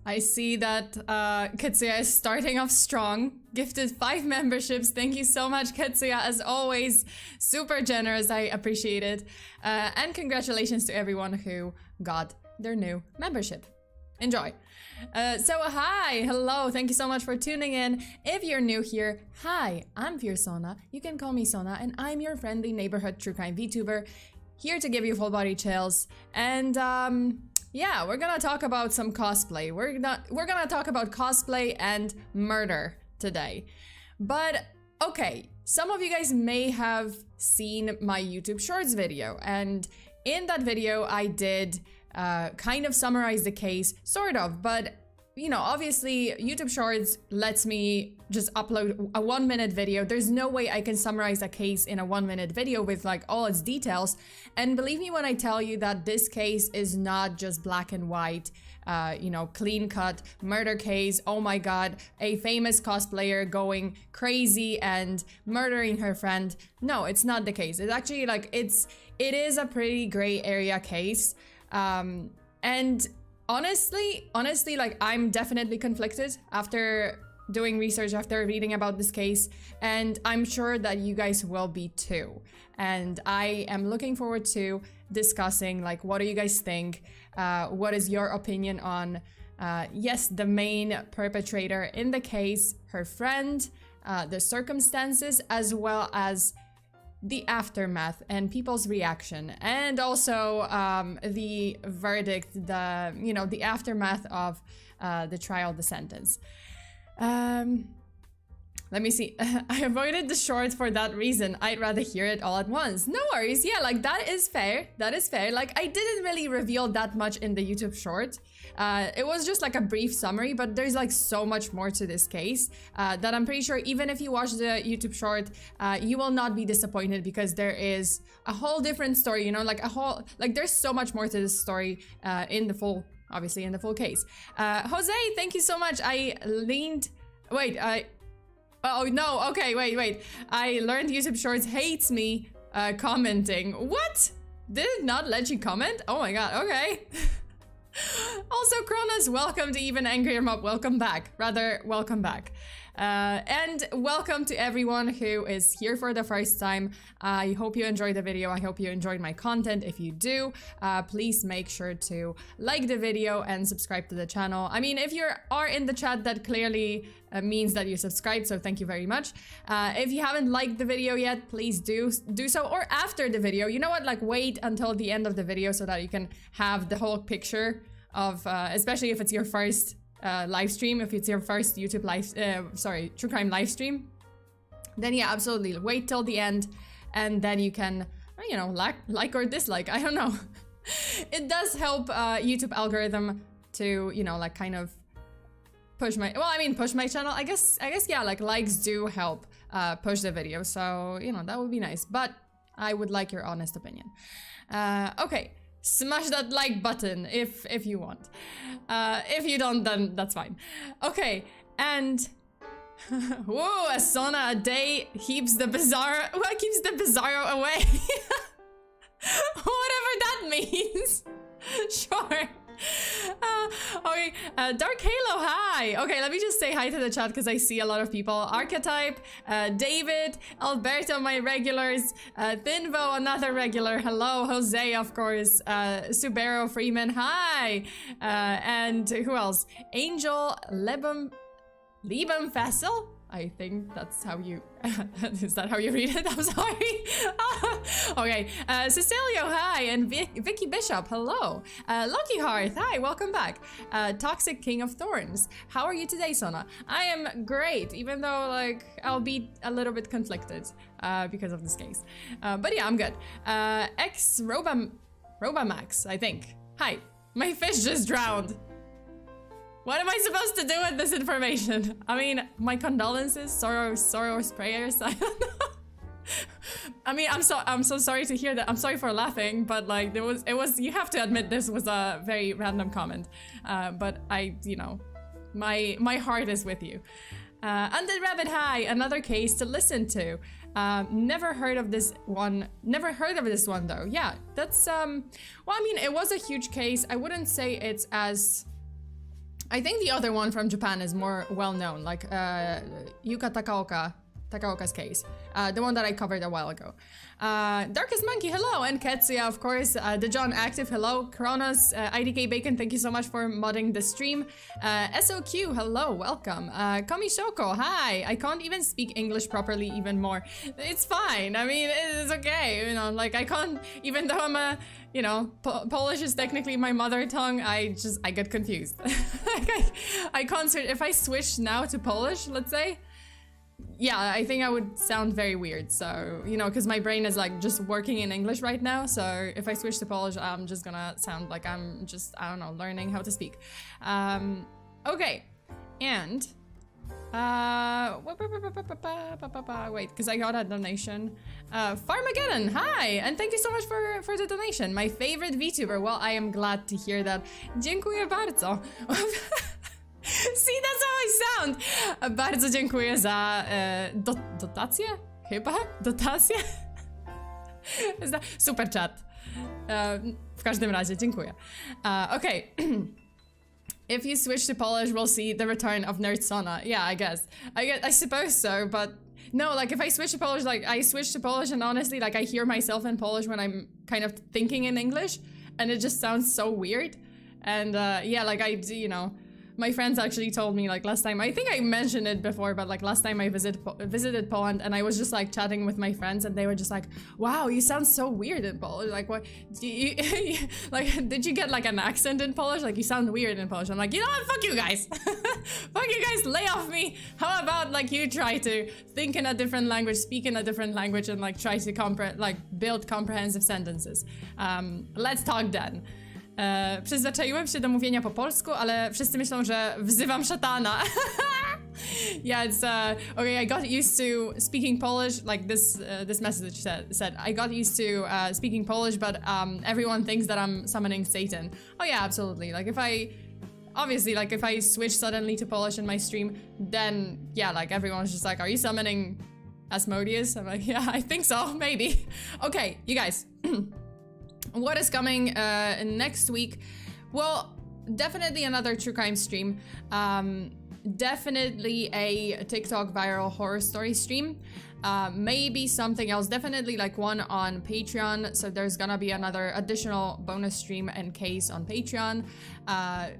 I see that Katsuya is starting off strong. Gifted 5 memberships. Thank you so much, Katsuya. As always, super generous. I appreciate it. And congratulations to everyone who got their new membership. Enjoy. So hi, hello, thank you so much for tuning in. If you're new here, hi, I'm FEARSONA. You can call me Sona, and I'm your friendly neighborhood true crime VTuber, here to give you full body chills. And yeah, we're gonna talk about some cosplay. We're gonna talk about cosplay and murder today. But okay, some of you guys may have seen my YouTube Shorts video, and in that video I did kind of summarize the case, sort of, but you know, obviously YouTube Shorts lets me just upload a 1-minute video. There's no way I can summarize a case in a 1-minute video with like all its details. And believe me when I tell you that this case is not just black and white, you know, clean cut murder case. Oh my god, a famous cosplayer going crazy and murdering her friend. No, it's not the case. It's actually like, it is a pretty gray area case. And honestly, like I'm definitely conflicted after doing research, after reading about this case, and I'm sure that you guys will be too. And I am looking forward to discussing, like, what do you guys think? What is your opinion on, yes, the main perpetrator in the case, her friend, the circumstances, as well as the aftermath and people's reaction, and also the verdict, the aftermath of the trial, the sentence. Let me see. I avoided the shorts for that reason. I'd rather hear it all at once. No worries. Yeah, like that is fair. That is fair. Like I didn't really reveal that much in the YouTube short. It was just like a brief summary, but there's like so much more to this case that I'm pretty sure even if you watch the YouTube short, you will not be disappointed, because there is a whole different story, you know, like there's so much more to this story obviously in the full case. Jose, thank you so much. Oh no, okay, wait. I learned YouTube Shorts hates me commenting. What? Did it not let you comment? Oh my god, okay. Also, Kronos, welcome to Even Angrier Mob. Welcome back. Rather, welcome back. And welcome to everyone who is here for the first time. I hope you enjoyed the video. I hope you enjoyed my content. If you do, please make sure to like the video and subscribe to the channel. I mean, if you are in the chat, that clearly means that you subscribed, so thank you very much. If you haven't liked the video yet, please do so, or after the video. You know what, like wait until the end of the video so that you can have the whole picture of, especially if it's your first live stream, if it's your first YouTube true crime live stream, then yeah, absolutely wait till the end, and then you can, you know, like or dislike, I don't know. It does help YouTube algorithm to, you know, like kind of push my channel. I guess yeah, like likes do help push the video, so you know, that would be nice, but I would like your honest opinion. Okay. Smash that like button if you want. If you don't, then that's fine. Okay, and whoa, a sauna a day keeps the bizarro. What keeps the bizarro away? Whatever that means. Sure. Okay, Dark Halo, hi. Okay, let me just say hi to the chat because I see a lot of people. Archetype, David, Alberto, my regulars, Thinvo, another regular. Hello, Jose, of course, Subero Freeman, hi. And who else? Angel, Lebum Fassel? I think that's how you, is that how you read it? I'm sorry. Okay, Cecilio, hi, and Vicky Bishop, hello. Lucky Hearth, hi, welcome back. Toxic King of Thorns, how are you today, Sona? I am great, even though, like, I'll be a little bit conflicted because of this case. But yeah, I'm good. Robamax, I think. Hi, my fish just drowned. What am I supposed to do with this information? I mean, my condolences, sorrows, prayers. I don't know. I mean, I'm so sorry to hear that. I'm sorry for laughing, but like it was. You have to admit this was a very random comment. But you know, my heart is with you. Undead Rabbit, hi, another case to listen to. Never heard of this one. Never heard of this one though. Yeah, that's well, I mean, it was a huge case. I wouldn't say it's as I think the other one from Japan is more well-known, like Yuka Takaoka's case, the one that I covered a while ago. Darkest Monkey, hello, and Ketsuya, of course, the John Active, hello, Kronos, IDK Bacon, thank you so much for modding the stream, SOQ, hello, welcome, Komishoko, hi, I can't even speak English properly even more, it's fine, I mean, it's okay, you know, like, I can't, even though I'm a, you know, Polish is technically my mother tongue, I get confused, like, I can't, if I switch now to Polish, let's say, yeah, I think I would sound very weird, so, you know, because my brain is like just working in English right now, so if I switch to Polish, I'm just gonna sound like I'm just, I don't know, learning how to speak. Okay, and, wait, because I got a donation. Farmageddon, hi, and thank you so much for the donation. My favorite VTuber, well, I am glad to hear that. Dziękuję bardzo. See, that's how I sound! Bardzo dziękuję za dotację? Chyba? Dotację? Super chat. W każdym razie, dziękuję. Okay. If you switch to Polish, we'll see the return of FEARSONA. Yeah, I guess. I suppose so, but no, like if I switch to Polish, like I switch to Polish and honestly, like I hear myself in Polish when I'm kind of thinking in English and it just sounds so weird. And yeah, like you know, my friends actually told me like last time, I think I mentioned it before, but like last time I visited Poland and I was just like chatting with my friends and they were just like, wow, you sound so weird in Polish. Like what, do you, like, did you get like an accent in Polish? Like you sound weird in Polish. I'm like, you know what, fuck you guys. Fuck you guys, lay off me. How about like you try to think in a different language, speak in a different language and like try to build comprehensive sentences. Let's talk then. Przyzwyczaiłem się do mówienia po polsku, ale wszyscy myślą, że wzywam szatana. Yeah, it's okay. I got used to speaking Polish, like this message said. I got used to speaking Polish, but everyone thinks that I'm summoning Satan. Oh yeah, absolutely. Like if I switch suddenly to Polish in my stream, then yeah, like everyone's just like, are you summoning Asmodeus? I'm like, yeah, I think so, maybe. Okay, you guys. What is coming next week? Well, definitely another true crime stream. Definitely a TikTok viral horror story stream. Maybe something else. Definitely like one on Patreon. So there's gonna be another additional bonus stream and case on Patreon.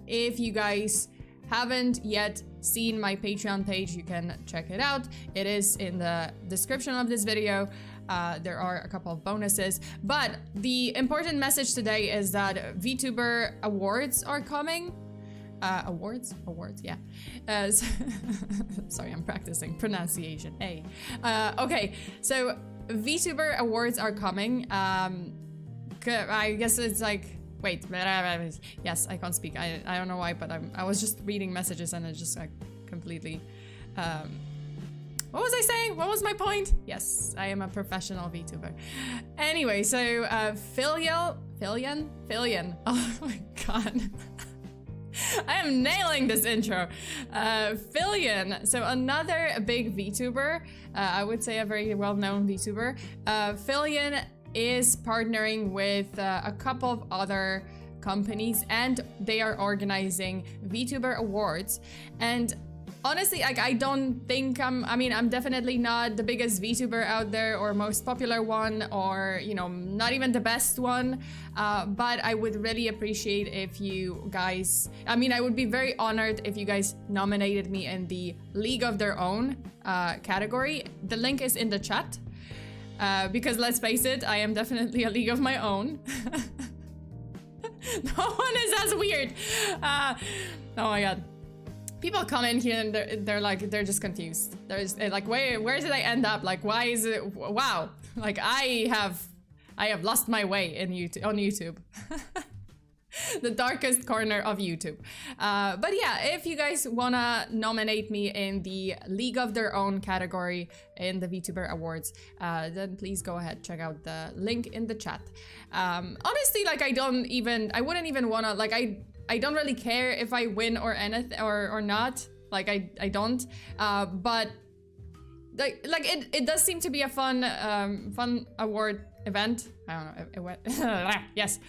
If you guys haven't yet seen my Patreon page, you can check it out. It is in the description of this video. There are a couple of bonuses, but the important message today is that VTuber awards are coming. Awards, yeah. Sorry, I'm practicing pronunciation. Hey. Okay, so VTuber awards are coming. I guess it's like, wait, yes, I can't speak. I don't know why, but I was just reading messages and it just like completely. What was I saying? What was my point? Yes, I am a professional VTuber. Anyway, so Filian? Oh my god. I am nailing this intro. Filian, so another big VTuber, I would say a very well-known VTuber. Filian is partnering with a couple of other companies and they are organizing VTuber awards. And honestly, like, I don't think I'm definitely not the biggest VTuber out there or most popular one or, you know, not even the best one. But I would really appreciate if you guys, I would be very honored if you guys nominated me in the League of Their Own category. The link is in the chat. Because let's face it, I am definitely a league of my own. No one is as weird. Oh my god. People come in here and they're just confused. They're like, where did I end up? Like, why is it? Wow. Like I have lost my way on YouTube. The darkest corner of YouTube. But yeah, if you guys wanna nominate me in the League of Their Own category in the VTuber Awards, then please go ahead, check out the link in the chat. Honestly, like I wouldn't even wanna, like I don't really care if I win or anything or not. Like I don't. But like it does seem to be a fun award event. I don't know. Yes.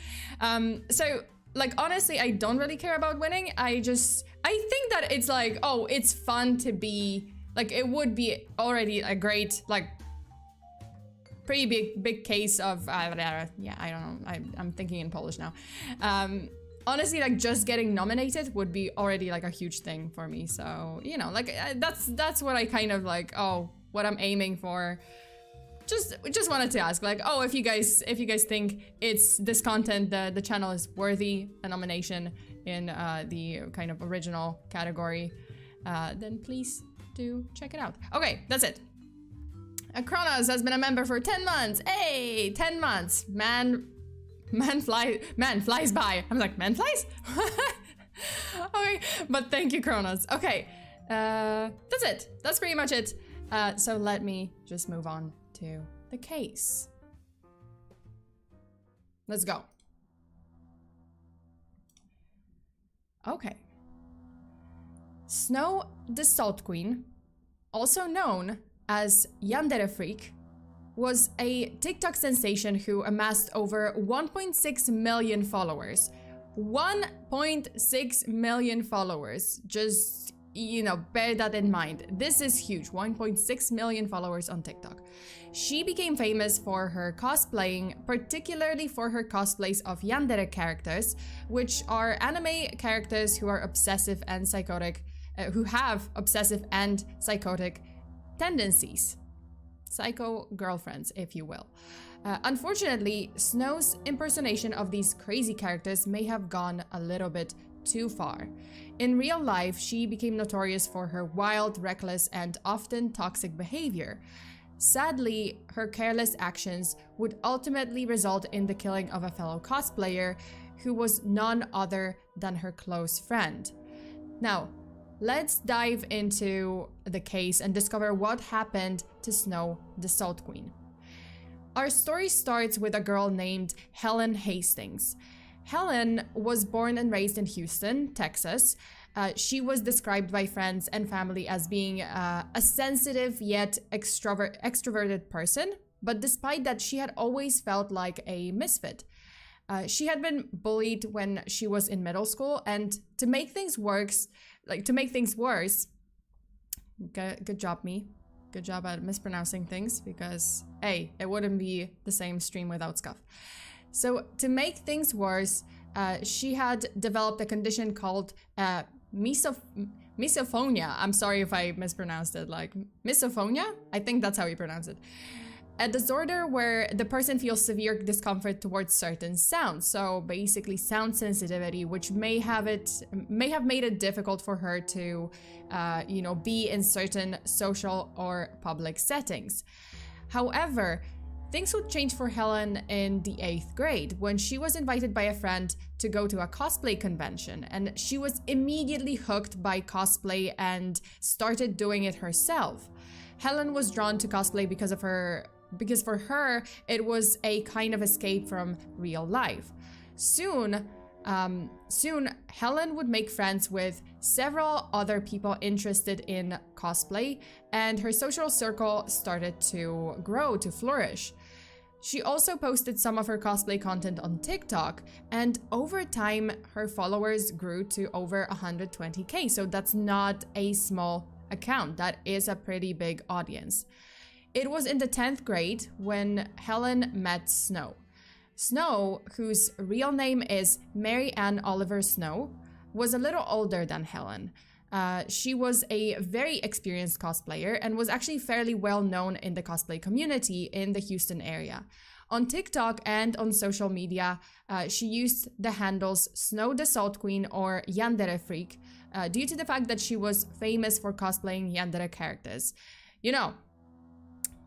So like, honestly, I don't really care about winning. I think that it's like, oh, it's fun to be, like, it would be already a great, like, pretty big case of, yeah, I don't know, I'm thinking in Polish now. Honestly, like, just getting nominated would be already, like, a huge thing for me. So, you know, like, that's what I kind of, like, oh, what I'm aiming for. Just wanted to ask, like, oh, if you guys think it's this content, the channel is worthy a nomination in the kind of original category, then please do check it out. Okay, that's it. Kronos has been a member for 10 months. Hey, 10 months. Man flies by. I'm like, man flies? Okay, but thank you, Kronos. Okay, that's it. That's pretty much it. So let me just move on to the case. Let's go. Okay. Snow the Salt Queen, also known as Yandere Freak, was a TikTok sensation who amassed over 1.6 million followers. 1.6 million followers. Just, you know, bear that in mind. This is huge. 1.6 million followers on TikTok. She became famous for her cosplaying, particularly for her cosplays of Yandere characters, which are anime characters who are obsessive and psychotic, who have obsessive and psychotic tendencies. Psycho girlfriends, if you will. Unfortunately, Snow's impersonation of these crazy characters may have gone a little bit too far. In real life, she became notorious for her wild, reckless, and often toxic behavior. Sadly, her careless actions would ultimately result in the killing of a fellow cosplayer who was none other than her close friend. Now, let's dive into the case and discover what happened to Snow the Salt Queen. Our story starts with a girl named Helen Hastings. Helen was born and raised in Houston, Texas. She was described by friends and family as being a sensitive yet extroverted person, but despite that, she had always felt like a misfit. She had been bullied when she was in middle school, and to make things worse, good job me. Good job at mispronouncing things, because hey, it wouldn't be the same stream without scuff. So to make things worse, she had developed a condition called misophonia. I'm sorry if I mispronounced it, like misophonia? I think that's how you pronounce it. A disorder where the person feels severe discomfort towards certain sounds. So basically sound sensitivity, which may have made it difficult for her to, you know, be in certain social or public settings. However, things would change for Helen in the 8th grade when she was invited by a friend to go to a cosplay convention, and she was immediately hooked by cosplay and started doing it herself. Helen was drawn to cosplay because for her, it was a kind of escape from real life. Soon, Helen would make friends with several other people interested in cosplay, and her social circle started to grow, to flourish. She also posted some of her cosplay content on TikTok, and over time, her followers grew to over 120K, so that's not a small account. That is a pretty big audience. It was in the 10th grade when Helen met Snow. Snow, whose real name is Mary Ann Oliver Snow, was a little older than Helen. She was a very experienced cosplayer and was actually fairly well known in the cosplay community in the Houston area. On TikTok and on social media, she used the handles Snow the Salt Queen or Yandere Freak due to the fact that she was famous for cosplaying Yandere characters. You know,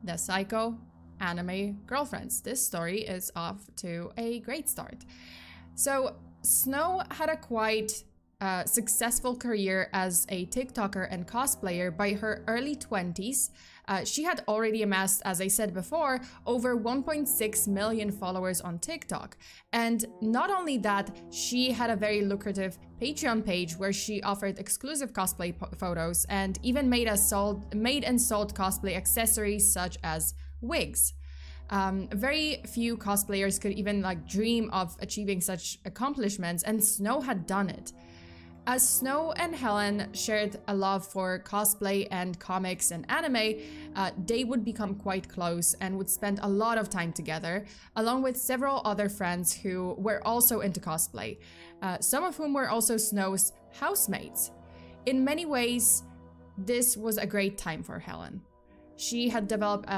the psycho anime girlfriends. This story is off to a great start. So Snow had a quite successful career as a TikToker and cosplayer by her early 20s. She had already amassed, as I said before, over 1.6 million followers on TikTok. And not only that, she had a very lucrative Patreon page where she offered exclusive cosplay photos and even made and sold cosplay accessories such as wigs. Very few cosplayers could even like dream of achieving such accomplishments, and Snow had done it. As Snow and Helen shared a love for cosplay and comics and anime, they would become quite close and would spend a lot of time together, along with several other friends who were also into cosplay, some of whom were also Snow's housemates. In many ways, this was a great time for Helen. She had developed,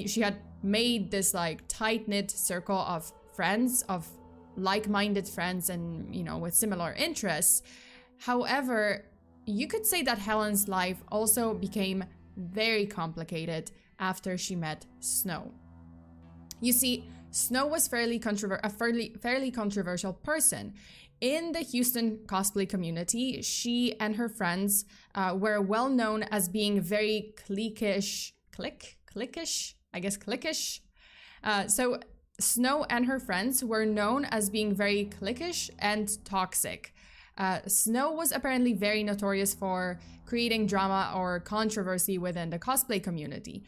she had made this like tight-knit circle of friends, of like-minded friends and, with similar interests. However, you could say that Helen's life also became very complicated after she met Snow. You see, Snow was a fairly controversial person. In the Houston cosplay community, she and her friends were well known as being very cliquish. So Snow and her friends were known as being very cliquish and toxic. Snow was apparently very notorious for creating drama or controversy within the cosplay community.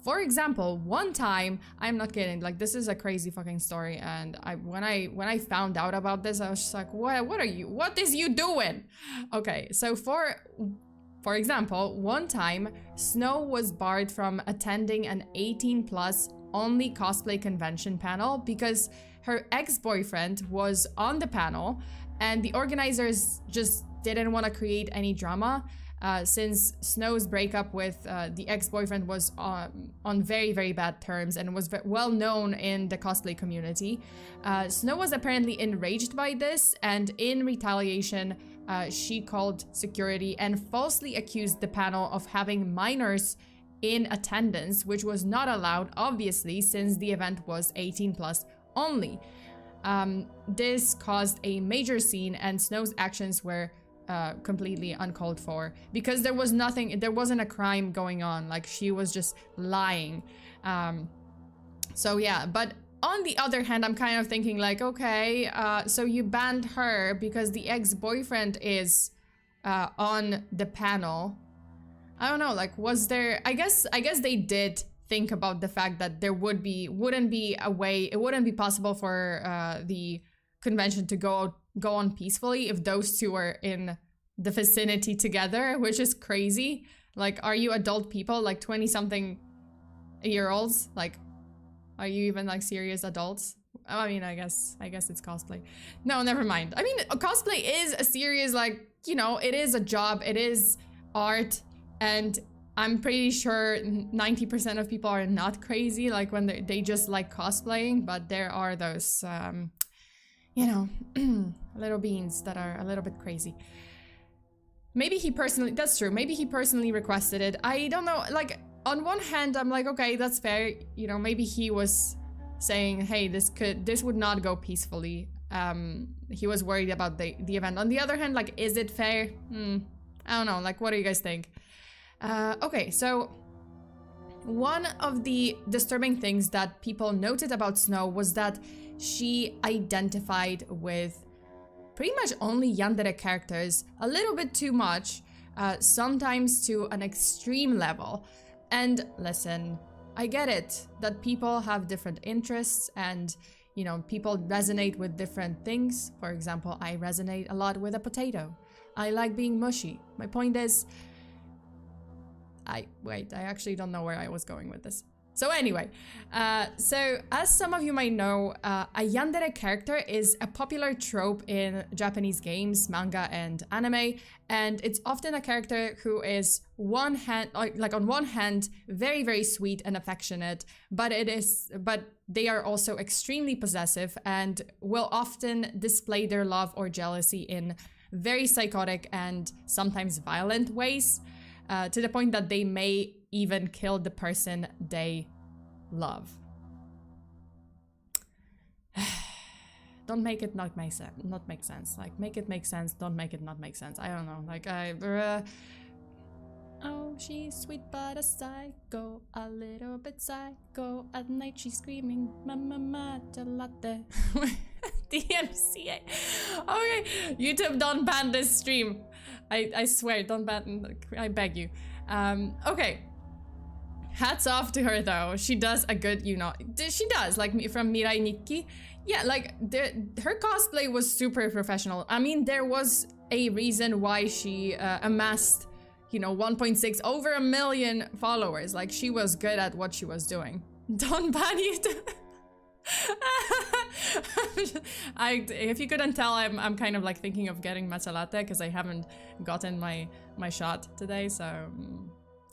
For example, one time, I'm not kidding, like this is a crazy fucking story, and when I found out about this, I was just like, what is you doing? Okay, so for example, one time, Snow was barred from attending an 18+ only cosplay convention panel because her ex-boyfriend was on the panel, and the organizers just didn't want to create any drama since Snow's breakup with the ex-boyfriend was on very, very bad terms and was well known in the cosplay community. Snow was apparently enraged by this, and in retaliation, she called security and falsely accused the panel of having minors in attendance, which was not allowed, obviously, since the event was 18+ only. This caused a major scene, and Snow's actions were completely uncalled for because there wasn't a crime going on, like she was just lying. So yeah, but on the other hand, I'm kind of thinking like, okay, so you banned her because the ex-boyfriend is on the panel. I don't know, like, was there, I guess they did think about the fact that there wouldn't be possible for the convention to go on peacefully if those two were in the vicinity together, which is crazy. Like, are you adult people, like 20-something-year-olds? Like, are you even like serious adults? I mean, I guess it's cosplay. No, never mind. I mean, cosplay is a serious, like, it is a job, it is art, and I'm pretty sure 90% of people are not crazy, like when they just like cosplaying, but there are those, little beans that are a little bit crazy. Maybe he personally, that's true, maybe he personally requested it. I don't know, like, on one hand, I'm like, okay, that's fair. Maybe he was saying, hey, this would not go peacefully. He was worried about the event. On the other hand, like, is it fair? I don't know, like, what do you guys think? Okay, so one of the disturbing things that people noted about Snow was that she identified with pretty much only Yandere characters a little bit too much, sometimes to an extreme level. And listen, I get it that people have different interests and, people resonate with different things. For example, I resonate a lot with a potato. I like being mushy. My point is, I actually don't know where I was going with this. So anyway, so as some of you might know, a yandere character is a popular trope in Japanese games, manga, and anime, and it's often a character who is on one hand, very, very sweet and affectionate, but they are also extremely possessive and will often display their love or jealousy in very psychotic and sometimes violent ways. To the point that they may even kill the person they love. Don't make it not make sense. Like, make it make sense, don't make it not make sense. I don't know, like, oh, she's sweet but a psycho, a little bit psycho. At night she's screaming, mama, latte. DMCA. Okay, YouTube, don't ban this stream. I swear, don't ban, I beg you. Okay. Hats off to her though. She does a good, you know, she does, like from Mirai Nikki. Yeah, like her cosplay was super professional. I mean, there was a reason why she amassed, you know, 1.6 over 1 million followers. Like, she was good at what she was doing. Don't ban you. If you couldn't tell, I'm kind of like thinking of getting matcha latte because I haven't gotten my shot today. So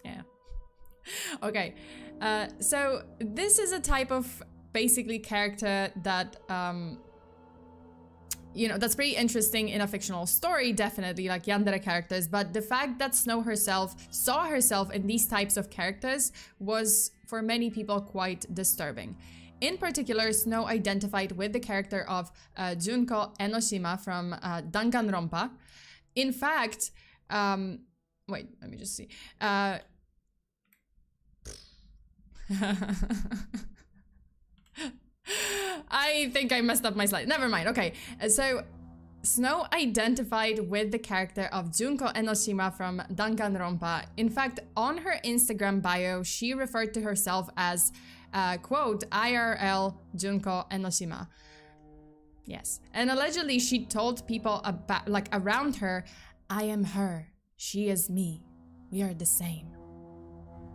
yeah. Okay, so this is a type of basically character that you know, that's pretty interesting in a fictional story, definitely, like Yandere characters, but the fact that Snow herself saw herself in these types of characters was, for many people, quite disturbing. In particular, Snow identified with the character of Junko Enoshima from Danganronpa. In fact, wait, let me just see. I think I messed up my slide. Never mind. Okay, so Snow identified with the character of Junko Enoshima from Danganronpa. In fact, on her Instagram bio, she referred to herself as, quote, IRL Junko Enoshima. Yes, and allegedly she told people about, like, around her, I am her, she is me, we are the same.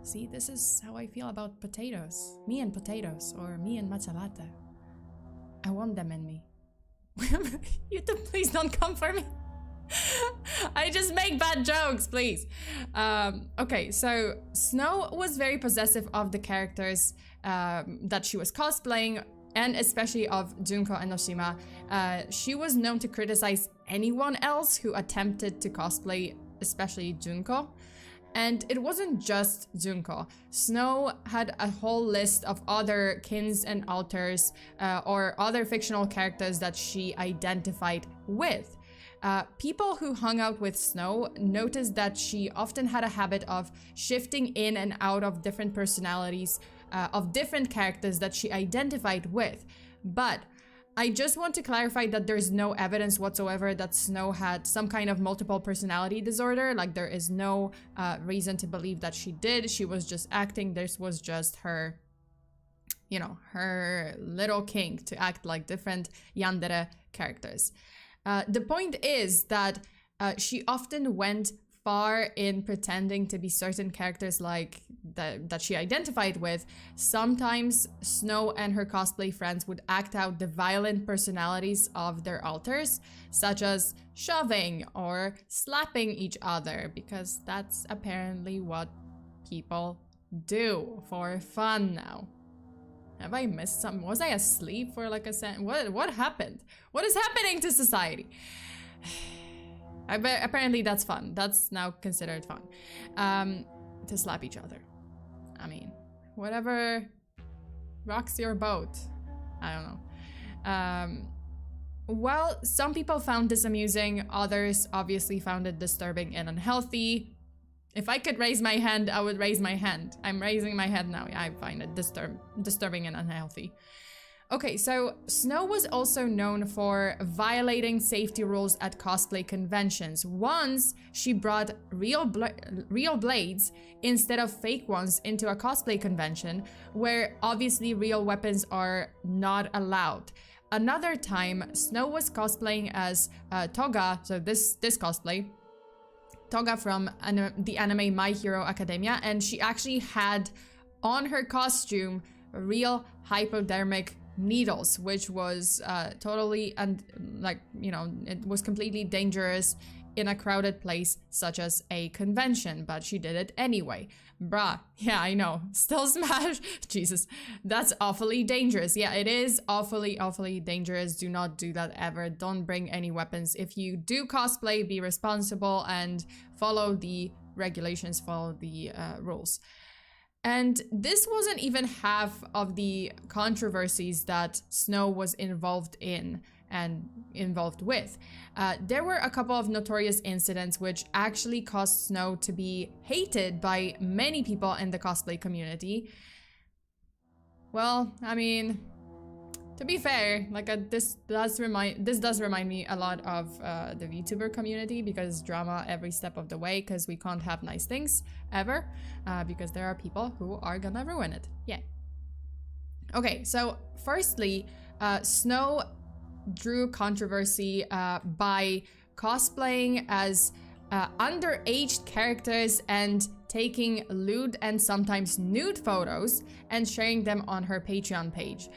See, this is how I feel about potatoes. Me and potatoes, or me and matcha latte. I want them in me. YouTube, please don't come for me. I just make bad jokes, please. Okay, so Snow was very possessive of the characters that she was cosplaying, and especially of Junko Enoshima. She was known to criticize anyone else who attempted to cosplay, especially Junko. And it wasn't just Junko. Snow had a whole list of other kins and alters or other fictional characters that she identified with. People who hung out with Snow noticed that she often had a habit of shifting in and out of different personalities of different characters that she identified with. But I just want to clarify that there's no evidence whatsoever that Snow had some kind of multiple personality disorder. Like, there is no reason to believe that she did. She was just acting. This was just her, you know, her little kink to act like different Yandere characters. The point is that she often went far in pretending to be certain characters like that she identified with. Sometimes Snow and her cosplay friends would act out the violent personalities of their alters, such as shoving or slapping each other, because that's apparently what people do for fun now. Have I missed something? Was I asleep for like a second? What happened? What is happening to society? Apparently that's fun. That's now considered fun. To slap each other. I mean, whatever rocks your boat. I don't know. Well, some people found this amusing. Others obviously found it disturbing and unhealthy. If I could raise my hand, I would raise my hand. I'm raising my head now. I find it disturbing and unhealthy. Okay, so Snow was also known for violating safety rules at cosplay conventions. Once, she brought real blades instead of fake ones into a cosplay convention, where obviously real weapons are not allowed. Another time, Snow was cosplaying as Toga, so this cosplay, Toga from the anime My Hero Academia, and she actually had on her costume real hypodermic needles, which was totally, and like, you know, it was completely dangerous in a crowded place such as a convention, but she did it anyway. Bruh, yeah, I know, still smash. Jesus, that's awfully dangerous. Yeah, it is awfully dangerous. Do not do that ever. Don't bring any weapons. If you do cosplay, be responsible and follow the regulations, follow the rules. And this wasn't even half of the controversies that Snow was involved in and involved with. There were a couple of notorious incidents which actually caused Snow to be hated by many people in the cosplay community. Well, I mean, To be fair, like this does remind me a lot of the VTuber community, because drama every step of the way, because we can't have nice things ever, because there are people who are gonna ruin it. Yeah. Okay, so firstly, Snow drew controversy by cosplaying as underage characters and taking lewd and sometimes nude photos and sharing them on her Patreon page.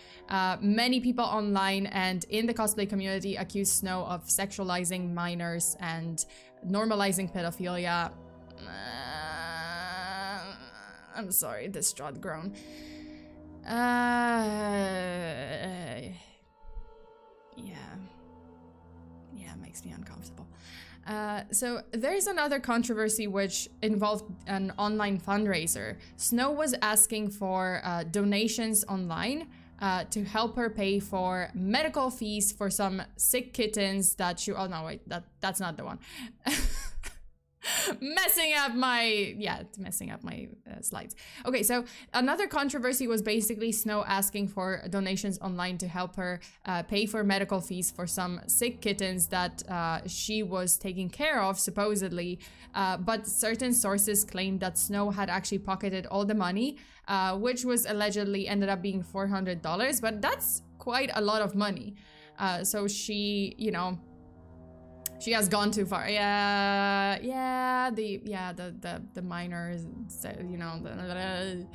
Many people online and in the cosplay community accuse Snow of sexualizing minors and normalizing pedophilia. I'm sorry, distraught groan. Yeah, it makes me uncomfortable. So there's another controversy which involved an online fundraiser. Snow was asking for donations online to help her pay for medical fees for some sick kittens that she... Oh no, wait, that's not the one. messing up my slides. Okay, so another controversy was basically Snow asking for donations online to help her pay for medical fees for some sick kittens that she was taking care of, supposedly, but certain sources claimed that Snow had actually pocketed all the money, which was allegedly ended up being $400, but that's quite a lot of money. So she, you know, she has gone too far. The minors, you know, the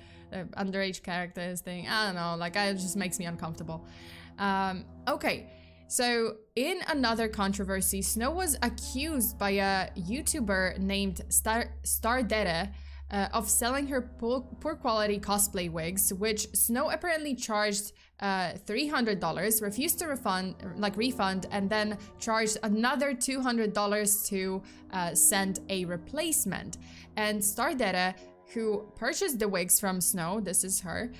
underage characters thing. I don't know, like, it just makes me uncomfortable. Okay, so in another controversy, Snow was accused by a YouTuber named Yandere of selling her poor quality cosplay wigs, which Snow apparently charged $300, refused to refund, and then charged another $200 to send a replacement. And Yandere, who purchased the wigs from Snow, this is her,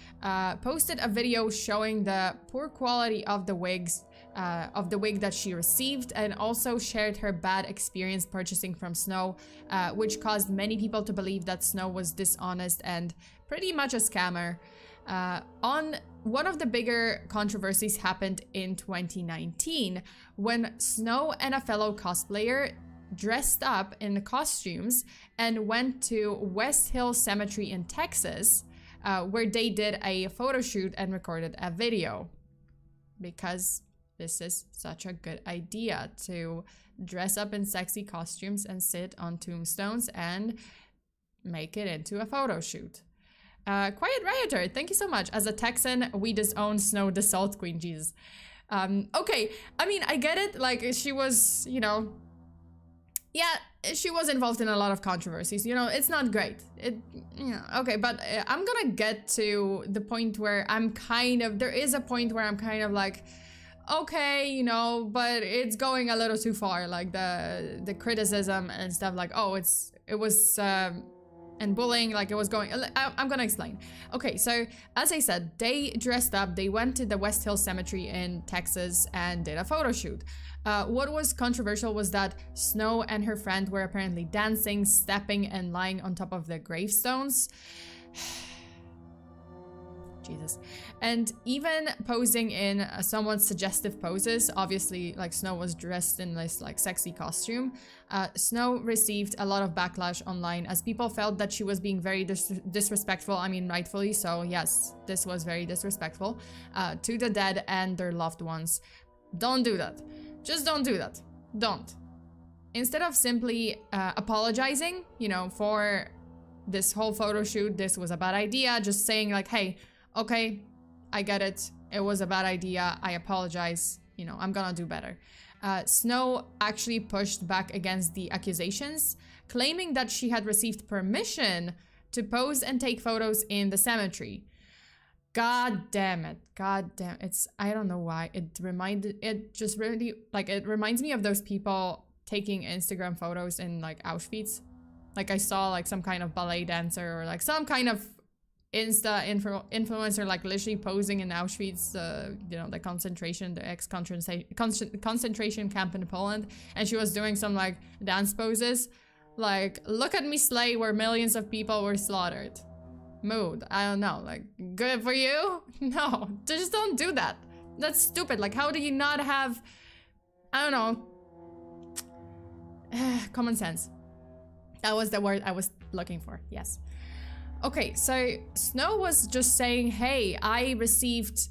posted a video showing the poor quality of the wigs, of the wig that she received, and also shared her bad experience purchasing from Snow, which caused many people to believe that Snow was dishonest and pretty much a scammer. One of the bigger controversies happened in 2019 when Snow and a fellow cosplayer dressed up in costumes and went to West Hill Cemetery in Texas, where they did a photo shoot and recorded a video. Because this is such a good idea, to dress up in sexy costumes and sit on tombstones and make it into a photo shoot. Quiet Rioter, thank you so much. As a Texan, we disown Snow the Salt Queen, Jesus. Okay, I mean, I get it, like, she was, you know, yeah, she was involved in a lot of controversies, you know, it's not great. Okay, but I'm gonna get to the point where there is a point where I'm kind of like, okay, you know, but it's going a little too far, like the criticism and stuff, like, oh, it was and bullying, like, it was going... I'm gonna explain. Okay, so as I said, they dressed up, they went to the West Hill Cemetery in Texas and did a photo shoot. What was controversial was that Snow and her friend were apparently dancing, stepping, and lying on top of the gravestones. Jesus. And even posing in somewhat suggestive poses. Obviously, like, Snow was dressed in this, like, sexy costume. Snow received a lot of backlash online as people felt that she was being very disrespectful. I mean, rightfully so. Yes, this was very disrespectful to the dead and their loved ones. Don't do that. Just don't do that. Don't. Instead of simply apologizing, you know, for this whole photo shoot, this was a bad idea, just saying, like, hey, okay, I get it. It was a bad idea. I apologize. You know, I'm gonna do better. Snow actually pushed back against the accusations, claiming that she had received permission to pose and take photos in the cemetery. God damn it. God damn. I don't know why. It reminds me of those people taking Instagram photos in, like, Auschwitz. Like, I saw, like, some kind of ballet dancer or, like, some kind of influencer, like, literally posing in Auschwitz, you know, the concentration camp in Poland, and she was doing some, like, dance poses. Like, look at me slay where millions of people were slaughtered. Mood. I don't know, like, good for you? No, just don't do that. That's stupid. Like, how do you not have, I don't know, common sense? That was the word I was looking for. Yes. Okay, so Snow was just saying, hey, I received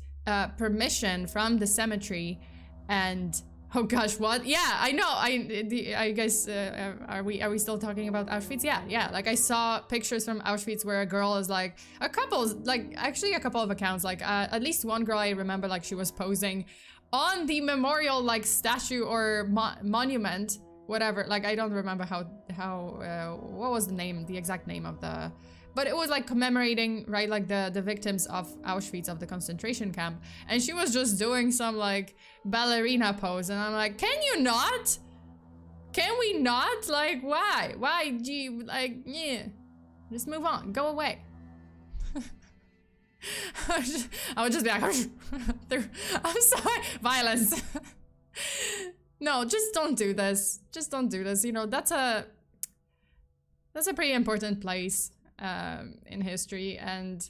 permission from the cemetery, and oh gosh, what? Yeah, I know. I guess are we still talking about Auschwitz? Yeah. Like I saw pictures from Auschwitz where a girl is like a couple of accounts. Like at least one girl I remember, like she was posing on the memorial like statue or monument, whatever. Like I don't remember how what was the exact name of the. But it was like commemorating, right, like the victims of Auschwitz, of the concentration camp. And she was just doing some like ballerina pose. And I'm like, can you not? Can we not? Like, why? Why do you, like, yeah. Just move on. Go away. I would just be like, I'm sorry. Violence. No, just don't do this. Just don't do this. You know, that's a pretty important place. In history, and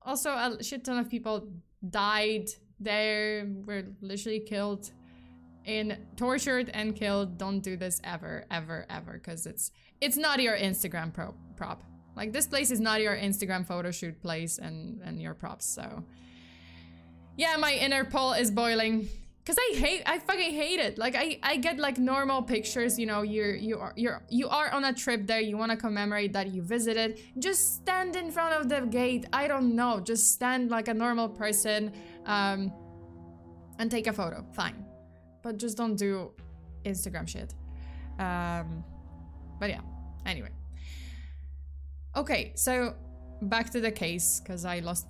also a shit ton of people died there, were literally killed, tortured and killed. Don't do this ever, because it's not your Instagram prop. Like this place is not your Instagram photo shoot place and your props. So yeah, my inner pole is boiling. Cause I fucking hate it. Like I get like normal pictures, you know, you are on a trip there, you want to commemorate that you visited. Just stand in front of the gate. I don't know, just stand like a normal person, and take a photo. Fine, but just don't do Instagram shit. But yeah. Anyway. Okay, so back to the case, cause I lost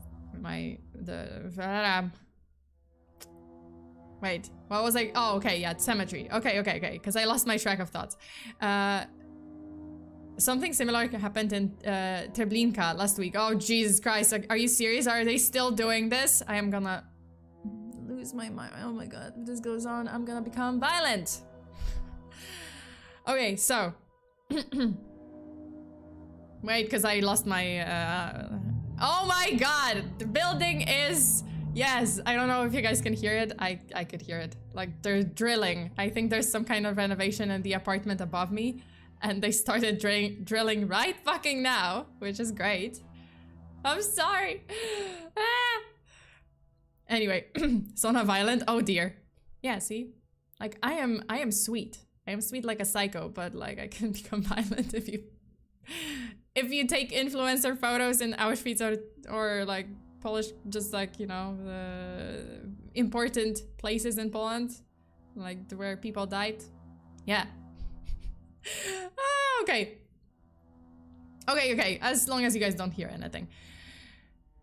Wait, what was I? Oh, okay, yeah, cemetery. Okay, because I lost my track of thoughts. Something similar happened in Treblinka last week. Oh, Jesus Christ, are you serious? Are they still doing this? I am gonna lose my mind. Oh my God, if this goes on, I'm gonna become violent. Okay, so. Wait, because I lost my... Oh my God, the building is... Yes, I don't know if you guys can hear it. I could hear it. Like, they're drilling. I think there's some kind of renovation in the apartment above me. And they started drilling right fucking now, which is great. I'm sorry. Ah. Anyway, so not violent. Oh dear. Yeah, see? Like, I am sweet. I am sweet like a psycho, but like, I can become violent if you take influencer photos in Auschwitz or like, Polish, just like, you know, the important places in Poland, like where people died. Yeah. Okay, as long as you guys don't hear anything.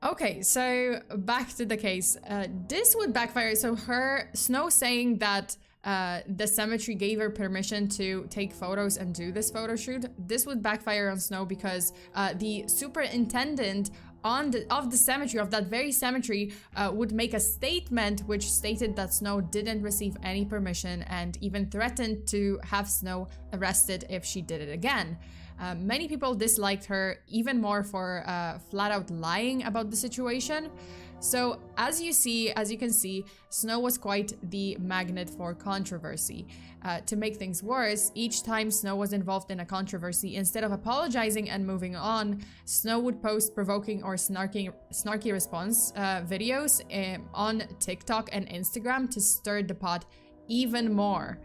Okay, so back to the case. This would backfire. So Snow saying that the cemetery gave her permission to take photos and do this photo shoot. This would backfire on Snow because the superintendent of the cemetery, of that very cemetery, would make a statement which stated that Snow didn't receive any permission and even threatened to have Snow arrested if she did it again. Many people disliked her even more for flat out lying about the situation. So as you can see, Snow was quite the magnet for controversy. To make things worse, each time Snow was involved in a controversy, instead of apologizing and moving on, Snow would post provoking or snarky response videos on TikTok and Instagram to stir the pot even more.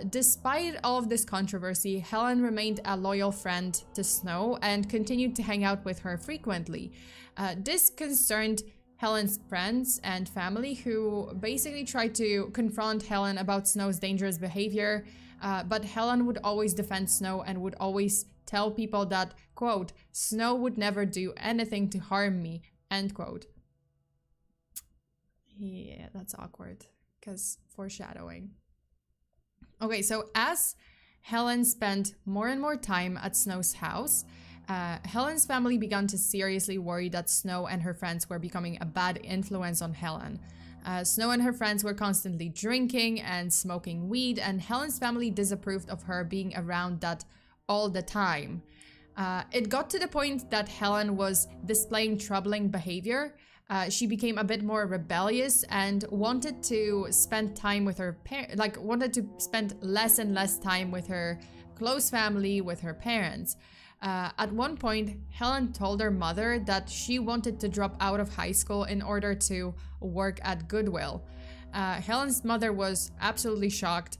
Despite all of this controversy, Helen remained a loyal friend to Snow and continued to hang out with her frequently. This concerned Helen's friends and family, who basically tried to confront Helen about Snow's dangerous behavior, but Helen would always defend Snow and would always tell people that, quote, Snow would never do anything to harm me, end quote. Yeah, that's awkward, because foreshadowing. Okay, so as Helen spent more and more time at Snow's house, Helen's family began to seriously worry that Snow and her friends were becoming a bad influence on Helen. Snow and her friends were constantly drinking and smoking weed, and Helen's family disapproved of her being around that all the time. It got to the point that Helen was displaying troubling behavior, she became a bit more rebellious and wanted to spend time with her wanted to spend less and less time with her close family, with her parents. At one point, Helen told her mother that she wanted to drop out of high school in order to work at Goodwill. Helen's mother was absolutely shocked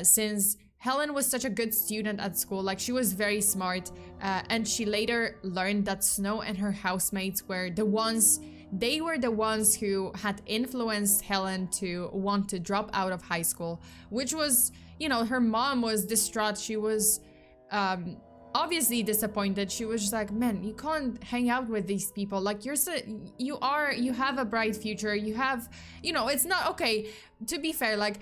since Helen was such a good student at school, like she was very smart, and she later learned that Snow and her housemates were the ones who had influenced Helen to want to drop out of high school, which was, you know, her mom was distraught. She was obviously disappointed. She was just like, man, you can't hang out with these people. Like you have a bright future. You have, you know, it's not okay. To be fair, like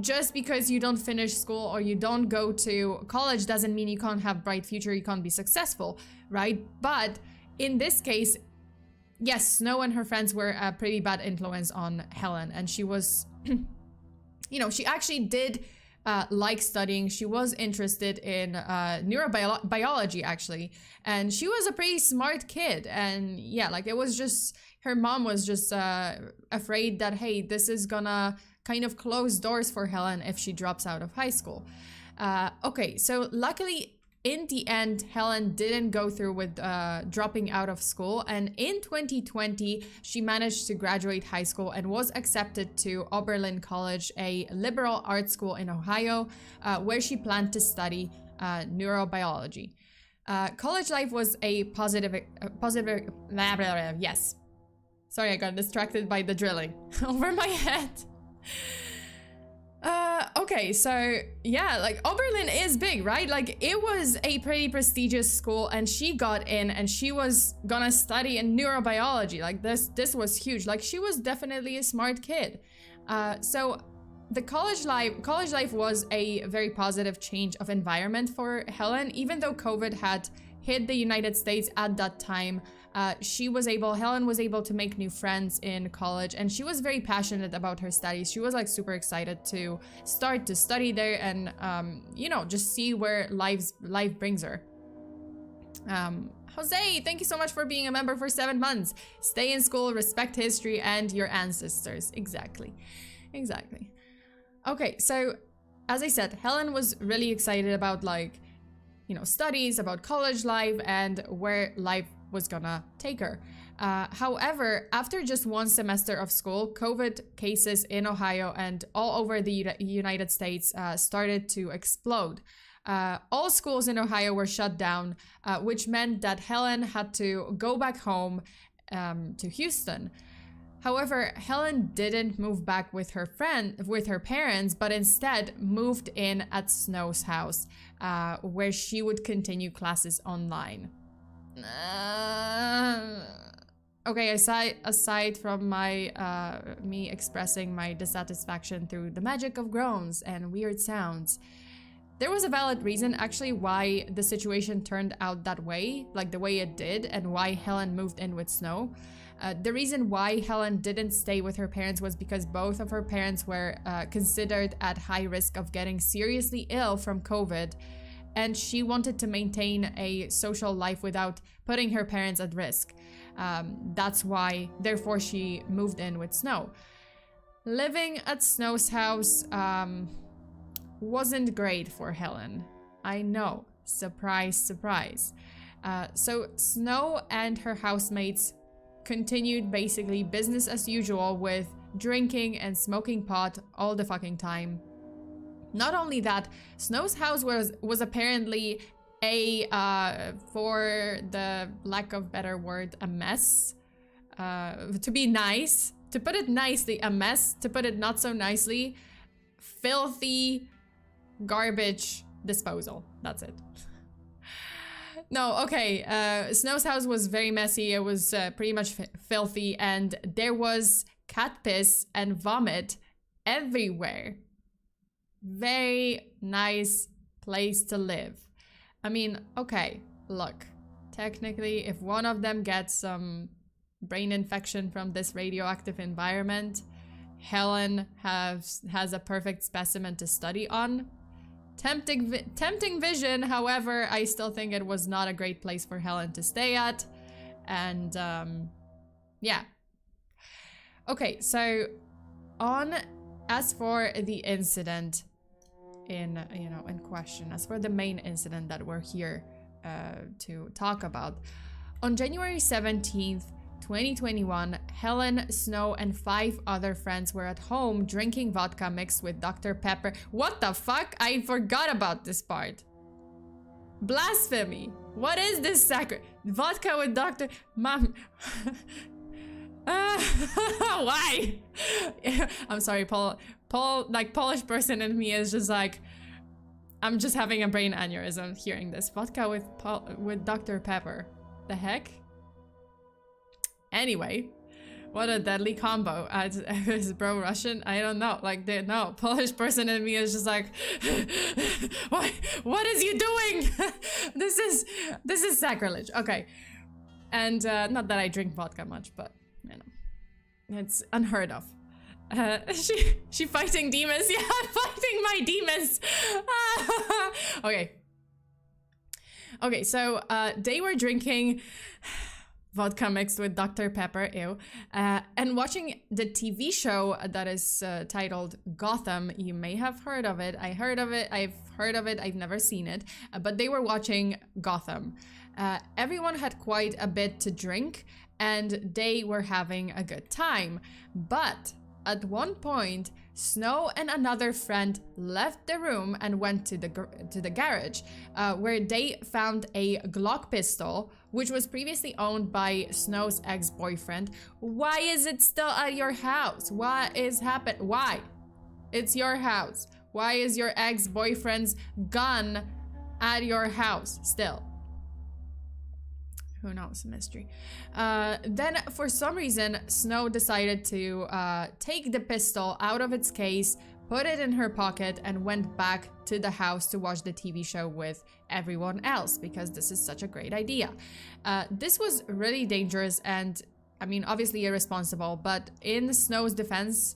just because you don't finish school or you don't go to college doesn't mean you can't have bright future. You can't be successful, right? But in this case, yes, Snow and her friends were a pretty bad influence on Helen, and she was, you know, she actually did like studying. She was interested in neurobiology actually, and she was a pretty smart kid. And yeah, like it was just, her mom was just afraid that, hey, this is gonna kind of close doors for Helen if she drops out of high school. Okay, so luckily in the end, Helen didn't go through with dropping out of school, and in 2020, she managed to graduate high school and was accepted to Oberlin College, a liberal arts school in Ohio, where she planned to study neurobiology. College life was a positive, yes. Sorry, I got distracted by the drilling over my head. Okay, so yeah, like Oberlin is big, right? Like it was a pretty prestigious school, and she got in and she was gonna study in neurobiology. Like this was huge. Like she was definitely a smart kid. So the college life was a very positive change of environment for Helen. Even though COVID had hit the United States at that time, Helen was able to make new friends in college, and she was very passionate about her studies. She was like super excited to start to study there and, you know, just see where life brings her. Jose, thank you so much for being a member for 7 months. Stay in school, respect history and your ancestors. Exactly. Okay, so as I said, Helen was really excited about, like, you know, studies, about college life and where life was gonna take her. However, after just one semester of school, COVID cases in Ohio and all over the United States started to explode. All schools in Ohio were shut down, which meant that Helen had to go back home to Houston. However, Helen didn't move back with her parents, but instead moved in at Snow's house, where she would continue classes online. Okay, aside from my me expressing my dissatisfaction through the magic of groans and weird sounds, there was a valid reason actually why the situation turned out that way, like the way it did, and why Helen moved in with Snow. The reason why Helen didn't stay with her parents was because both of her parents were considered at high risk of getting seriously ill from COVID, and she wanted to maintain a social life without putting her parents at risk. That's why, therefore, she moved in with Snow. Living at Snow's house wasn't great for Helen. I know, surprise, surprise. So Snow and her housemates continued basically business as usual with drinking and smoking pot all the fucking time. Not only that, Snow's house was apparently for the lack of better word, a mess. To be nice, to put it nicely, a mess. To put it not so nicely, filthy garbage disposal. That's it. No, okay, Snow's house was very messy. It was pretty much filthy, and there was cat piss and vomit everywhere. Very nice place to live. I mean, okay, look, technically, if one of them gets some brain infection from this radioactive environment, Helen has a perfect specimen to study on. Tempting vision, however, I still think it was not a great place for Helen to stay at. And yeah, Okay, so as for the incident in question, as for the main incident that we're here to talk about, on January 17th, 2021, Helen, Snow, and 5 other friends were at home drinking vodka mixed with Dr. Pepper. What the fuck? I forgot about this part. Blasphemy. What is this sacred? Vodka with Dr. Mom. Why? I'm sorry, Paul, like Polish person in me is just like, I'm just having a brain aneurysm hearing this. Vodka with Dr. Pepper. The heck? Anyway, what a deadly combo. Is bro Russian? I don't know. Like, no, Polish person in me is just like, what is you doing? This is sacrilege. Okay, and not that I drink vodka much, but you know, it's unheard of. She fighting demons. Yeah, I'm fighting my demons. Okay, so they were drinking vodka mixed with Dr. Pepper, ew, and watching the TV show that is titled Gotham. You may have heard of it. I've heard of it. I've never seen it, but they were watching Gotham. Everyone had quite a bit to drink, and they were having a good time. But at one point, Snow and another friend left the room and went to the garage, where they found a Glock pistol, which was previously owned by Snow's ex-boyfriend. Why is it still at your house? What is happening? Why? It's your house. Why is your ex-boyfriend's gun at your house still? Who knows? Mystery. Then, for some reason, Snow decided to take the pistol out of its case, put it in her pocket, and went back to the house to watch the TV show with everyone else, because this is such a great idea. This was really dangerous and, I mean, obviously irresponsible, but in Snow's defense,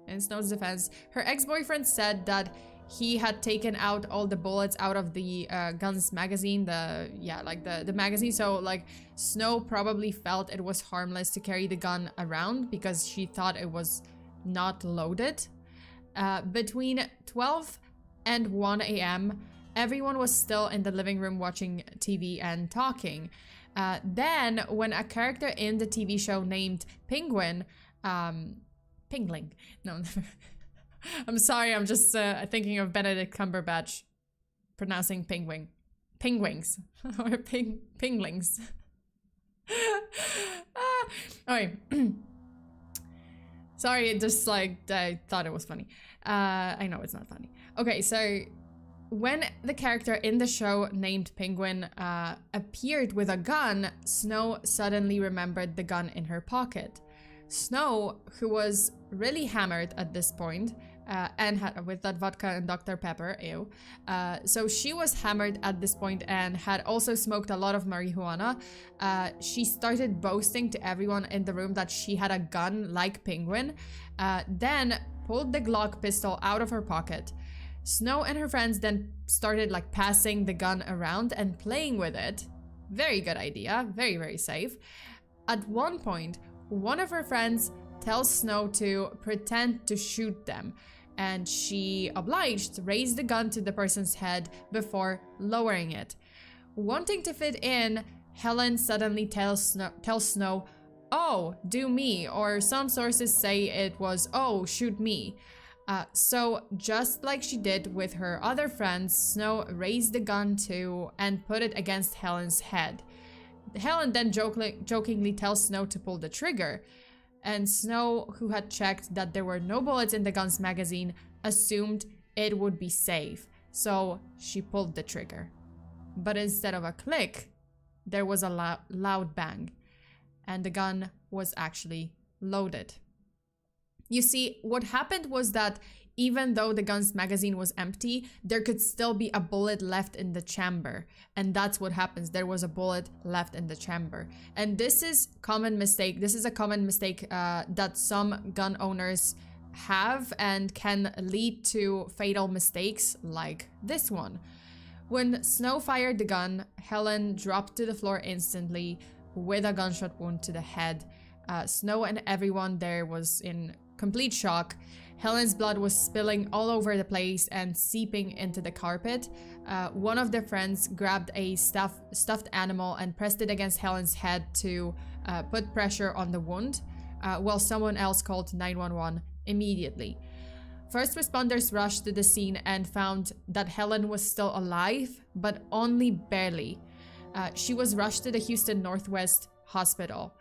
her ex-boyfriend said that he had taken out all the bullets out of the gun's magazine, the magazine. So like Snow probably felt it was harmless to carry the gun around because she thought it was not loaded. Between 12 and 1 a.m., everyone was still in the living room watching TV and talking. Then when a character in the TV show named Pingling, no, I'm sorry, I'm just thinking of Benedict Cumberbatch pronouncing penguins or pinglings. Okay. Sorry, it just like I thought it was funny. I know it's not funny. Okay, so when the character in the show named Penguin appeared with a gun, Snow suddenly remembered the gun in her pocket. Snow, who was really hammered at this point, and had with that vodka and Dr. Pepper, ew. So she was hammered at this point and had also smoked a lot of marijuana. She started boasting to everyone in the room that she had a gun like Penguin, then pulled the Glock pistol out of her pocket. Snow and her friends then started like passing the gun around and playing with it. Very good idea, very, very safe. At one point, one of her friends tells Snow to pretend to shoot them, and she obliged, raised the gun to the person's head before lowering it. Wanting to fit in, Helen suddenly tells Snow, "Oh, do me," or some sources say it was, "Oh, shoot me." So just like she did with her other friends, Snow raised the gun too and put it against Helen's head. Helen then jokingly tells Snow to pull the trigger, and Snow, who had checked that there were no bullets in the gun's magazine, assumed it would be safe, so she pulled the trigger. But instead of a click, there was a loud bang, and the gun was actually loaded. You see, what happened was that even though the gun's magazine was empty, there could still be a bullet left in the chamber. And that's what happens. There was a bullet left in the chamber. And this is a common mistake that some gun owners have and can lead to fatal mistakes like this one. When Snow fired the gun, Helen dropped to the floor instantly with a gunshot wound to the head. Snow and everyone there was in complete shock. Helen's blood was spilling all over the place and seeping into the carpet. One of their friends grabbed a stuffed animal and pressed it against Helen's head to put pressure on the wound, while someone else called 911 immediately. First responders rushed to the scene and found that Helen was still alive, but only barely. She was rushed to the Houston Northwest Hospital.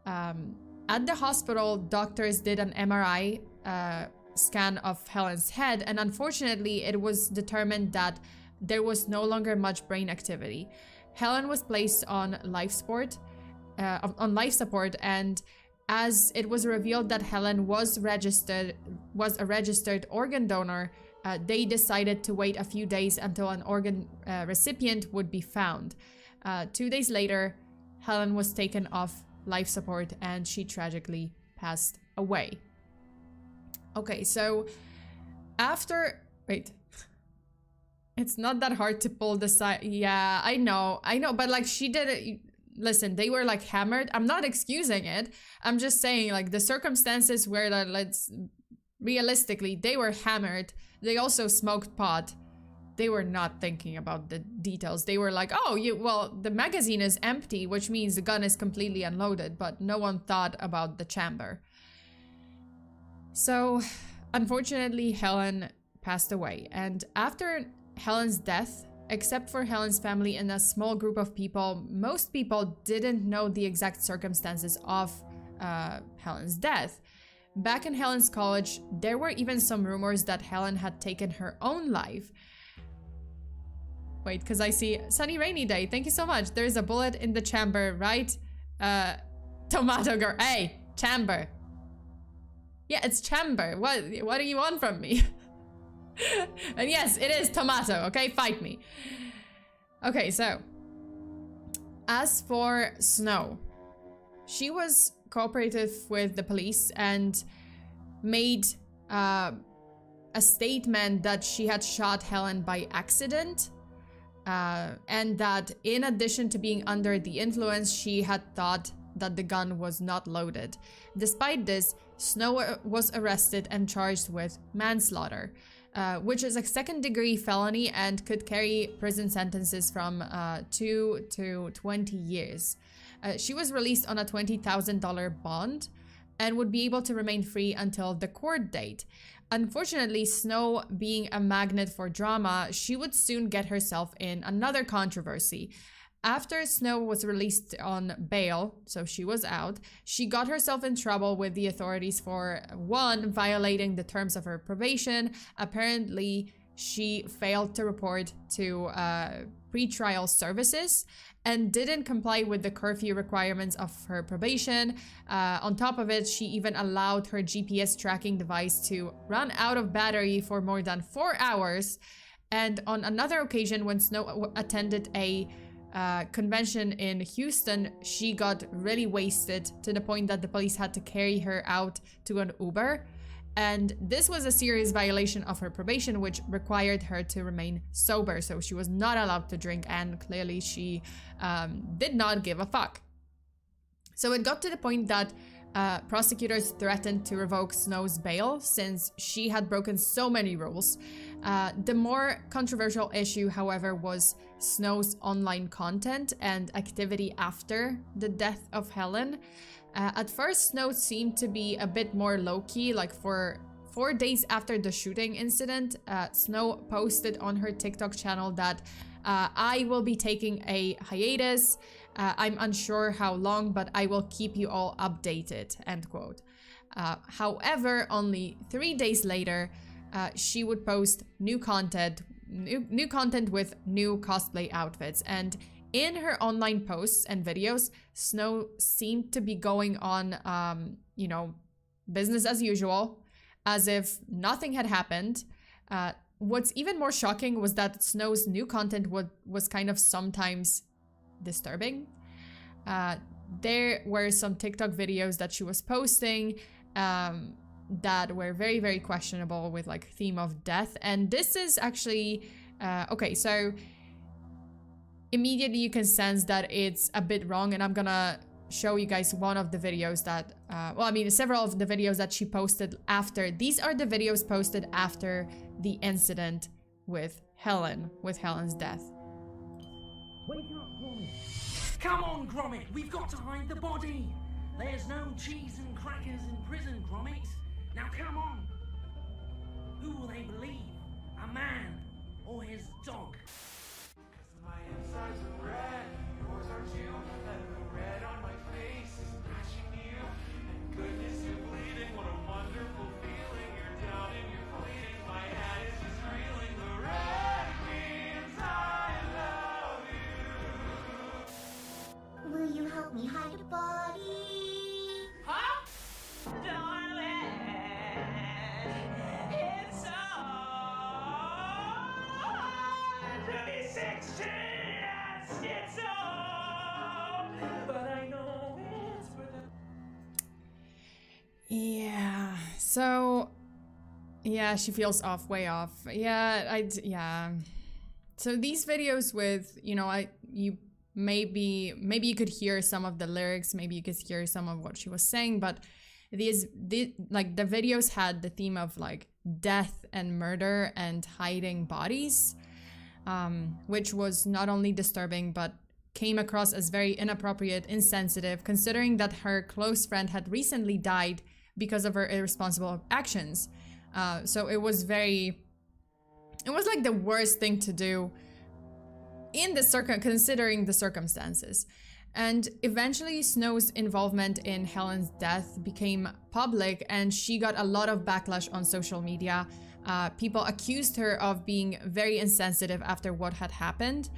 At the hospital, doctors did an MRI scan of Helen's head, and unfortunately, it was determined that there was no longer much brain activity. Helen was placed on life support, and as it was revealed that Helen was a registered organ donor, they decided to wait a few days until an organ recipient would be found. 2 days later, Helen was taken off life support and she tragically passed away. Okay, so wait. It's not that hard to pull the side. Yeah, I know, but like she did it. Listen, they were like hammered. I'm not excusing it. I'm just saying like the circumstances where realistically, they were hammered. They also smoked pot. They were not thinking about the details. They were like, oh, well, the magazine is empty, which means the gun is completely unloaded, but no one thought about the chamber. So, unfortunately, Helen passed away. And after Helen's death, except for Helen's family and a small group of people, most people didn't know the exact circumstances of Helen's death. Back in Helen's college, there were even some rumors that Helen had taken her own life. Wait, because I see sunny rainy day. Thank you so much. There's a bullet in the chamber, right? Tomato girl. Hey, chamber. Yeah, it's chamber. What do you want from me? And yes, it is tomato, okay? Fight me. Okay, so as for Snow, she was cooperative with the police and made a statement that she had shot Helen by accident, and that in addition to being under the influence, she had thought that the gun was not loaded. Despite this, Snow was arrested and charged with manslaughter, which is a second-degree felony and could carry prison sentences from 2 to 20 years. She was released on a $20,000 bond and would be able to remain free until the court date. Unfortunately, Snow, being a magnet for drama, she would soon get herself in another controversy. After Snow was released on bail, so she was out, she got herself in trouble with the authorities for, one, violating the terms of her probation. Apparently, she failed to report to pretrial services and didn't comply with the curfew requirements of her probation. On top of it, she even allowed her GPS tracking device to run out of battery for more than 4 hours. And on another occasion, when Snow attended a convention in Houston, she got really wasted to the point that the police had to carry her out to an Uber. And this was a serious violation of her probation, which required her to remain sober. So she was not allowed to drink, and clearly she did not give a fuck. So it got to the point that prosecutors threatened to revoke Snow's bail since she had broken so many rules. The more controversial issue, however, was Snow's online content and activity after the death of Helen. At first, Snow seemed to be a bit more low-key. Like for 4 days after the shooting incident, Snow posted on her TikTok channel that I will be taking a hiatus. I'm unsure how long, but I will keep you all updated, end quote. However, only 3 days later, she would post new content with new cosplay outfits. And in her online posts and videos, Snow seemed to be going on, business as usual, as if nothing had happened. What's even more shocking was that Snow's new content was kind of sometimes disturbing. There were some TikTok videos that she was posting that were very, very questionable with like theme of death. And this is actually, okay, so immediately you can sense that it's a bit wrong, and I'm gonna show you guys one of the videos that, well, I mean, several of the videos that she posted after. These are the videos posted after the incident with Helen's death. Wake up, Gromit! Come on, Gromit! We've got to hide the body! There's no cheese and crackers in prison, Gromit! Now come on! Who will they believe? A man or his dog? My insides are red, yours are too, and the red on my face is matching you. And goodness, you're bleeding, what a wonderful feeling. You're down and you're bleeding, my head is just reeling. The red means I love you. Will you help me hide a body? Huh? Darling, it's so hard to be 16. It's so, but I know it's for the... Yeah, so yeah, she feels off, way off. Yeah. So these videos with, you know, maybe you could hear some of the lyrics, maybe you could hear some of what she was saying, but the videos had the theme of like death and murder and hiding bodies, which was not only disturbing but came across as very inappropriate, insensitive, considering that her close friend had recently died because of her irresponsible actions. So it was like the worst thing to do considering the circumstances. And eventually Snow's involvement in Helen's death became public and she got a lot of backlash on social media. People accused her of being very insensitive after what had happened.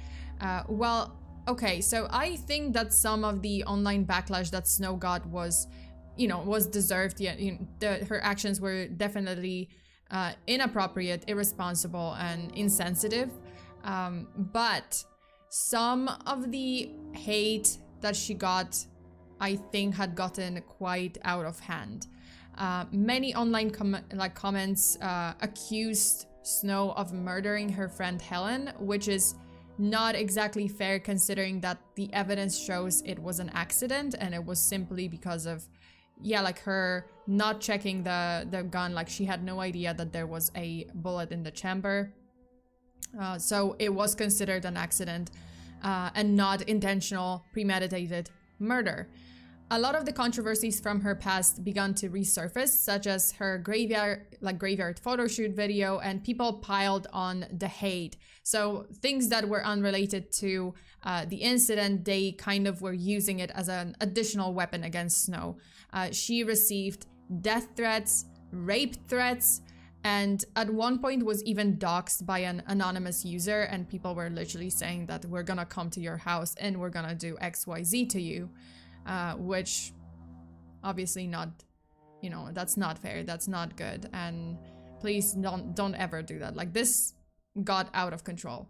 Well, okay, so I think that some of the online backlash that Snow got was deserved. Yeah, her actions were definitely inappropriate, irresponsible, and insensitive. But some of the hate that she got, I think, had gotten quite out of hand. Many online comments accused Snow of murdering her friend Helen, which is not exactly fair considering that the evidence shows it was an accident and it was simply because of, yeah, like her not checking the gun. Like she had no idea that there was a bullet in the chamber. So it was considered an accident and not intentional, premeditated murder. A lot of the controversies from her past began to resurface, such as her graveyard photo shoot video, and people piled on the hate. So things that were unrelated to the incident, they kind of were using it as an additional weapon against Snow. She received death threats, rape threats, and at one point was even doxxed by an anonymous user, and people were literally saying that we're gonna come to your house and we're gonna do XYZ to you. Which obviously not, you know, that's not fair, that's not good, and please don't ever do that. Like, this got out of control.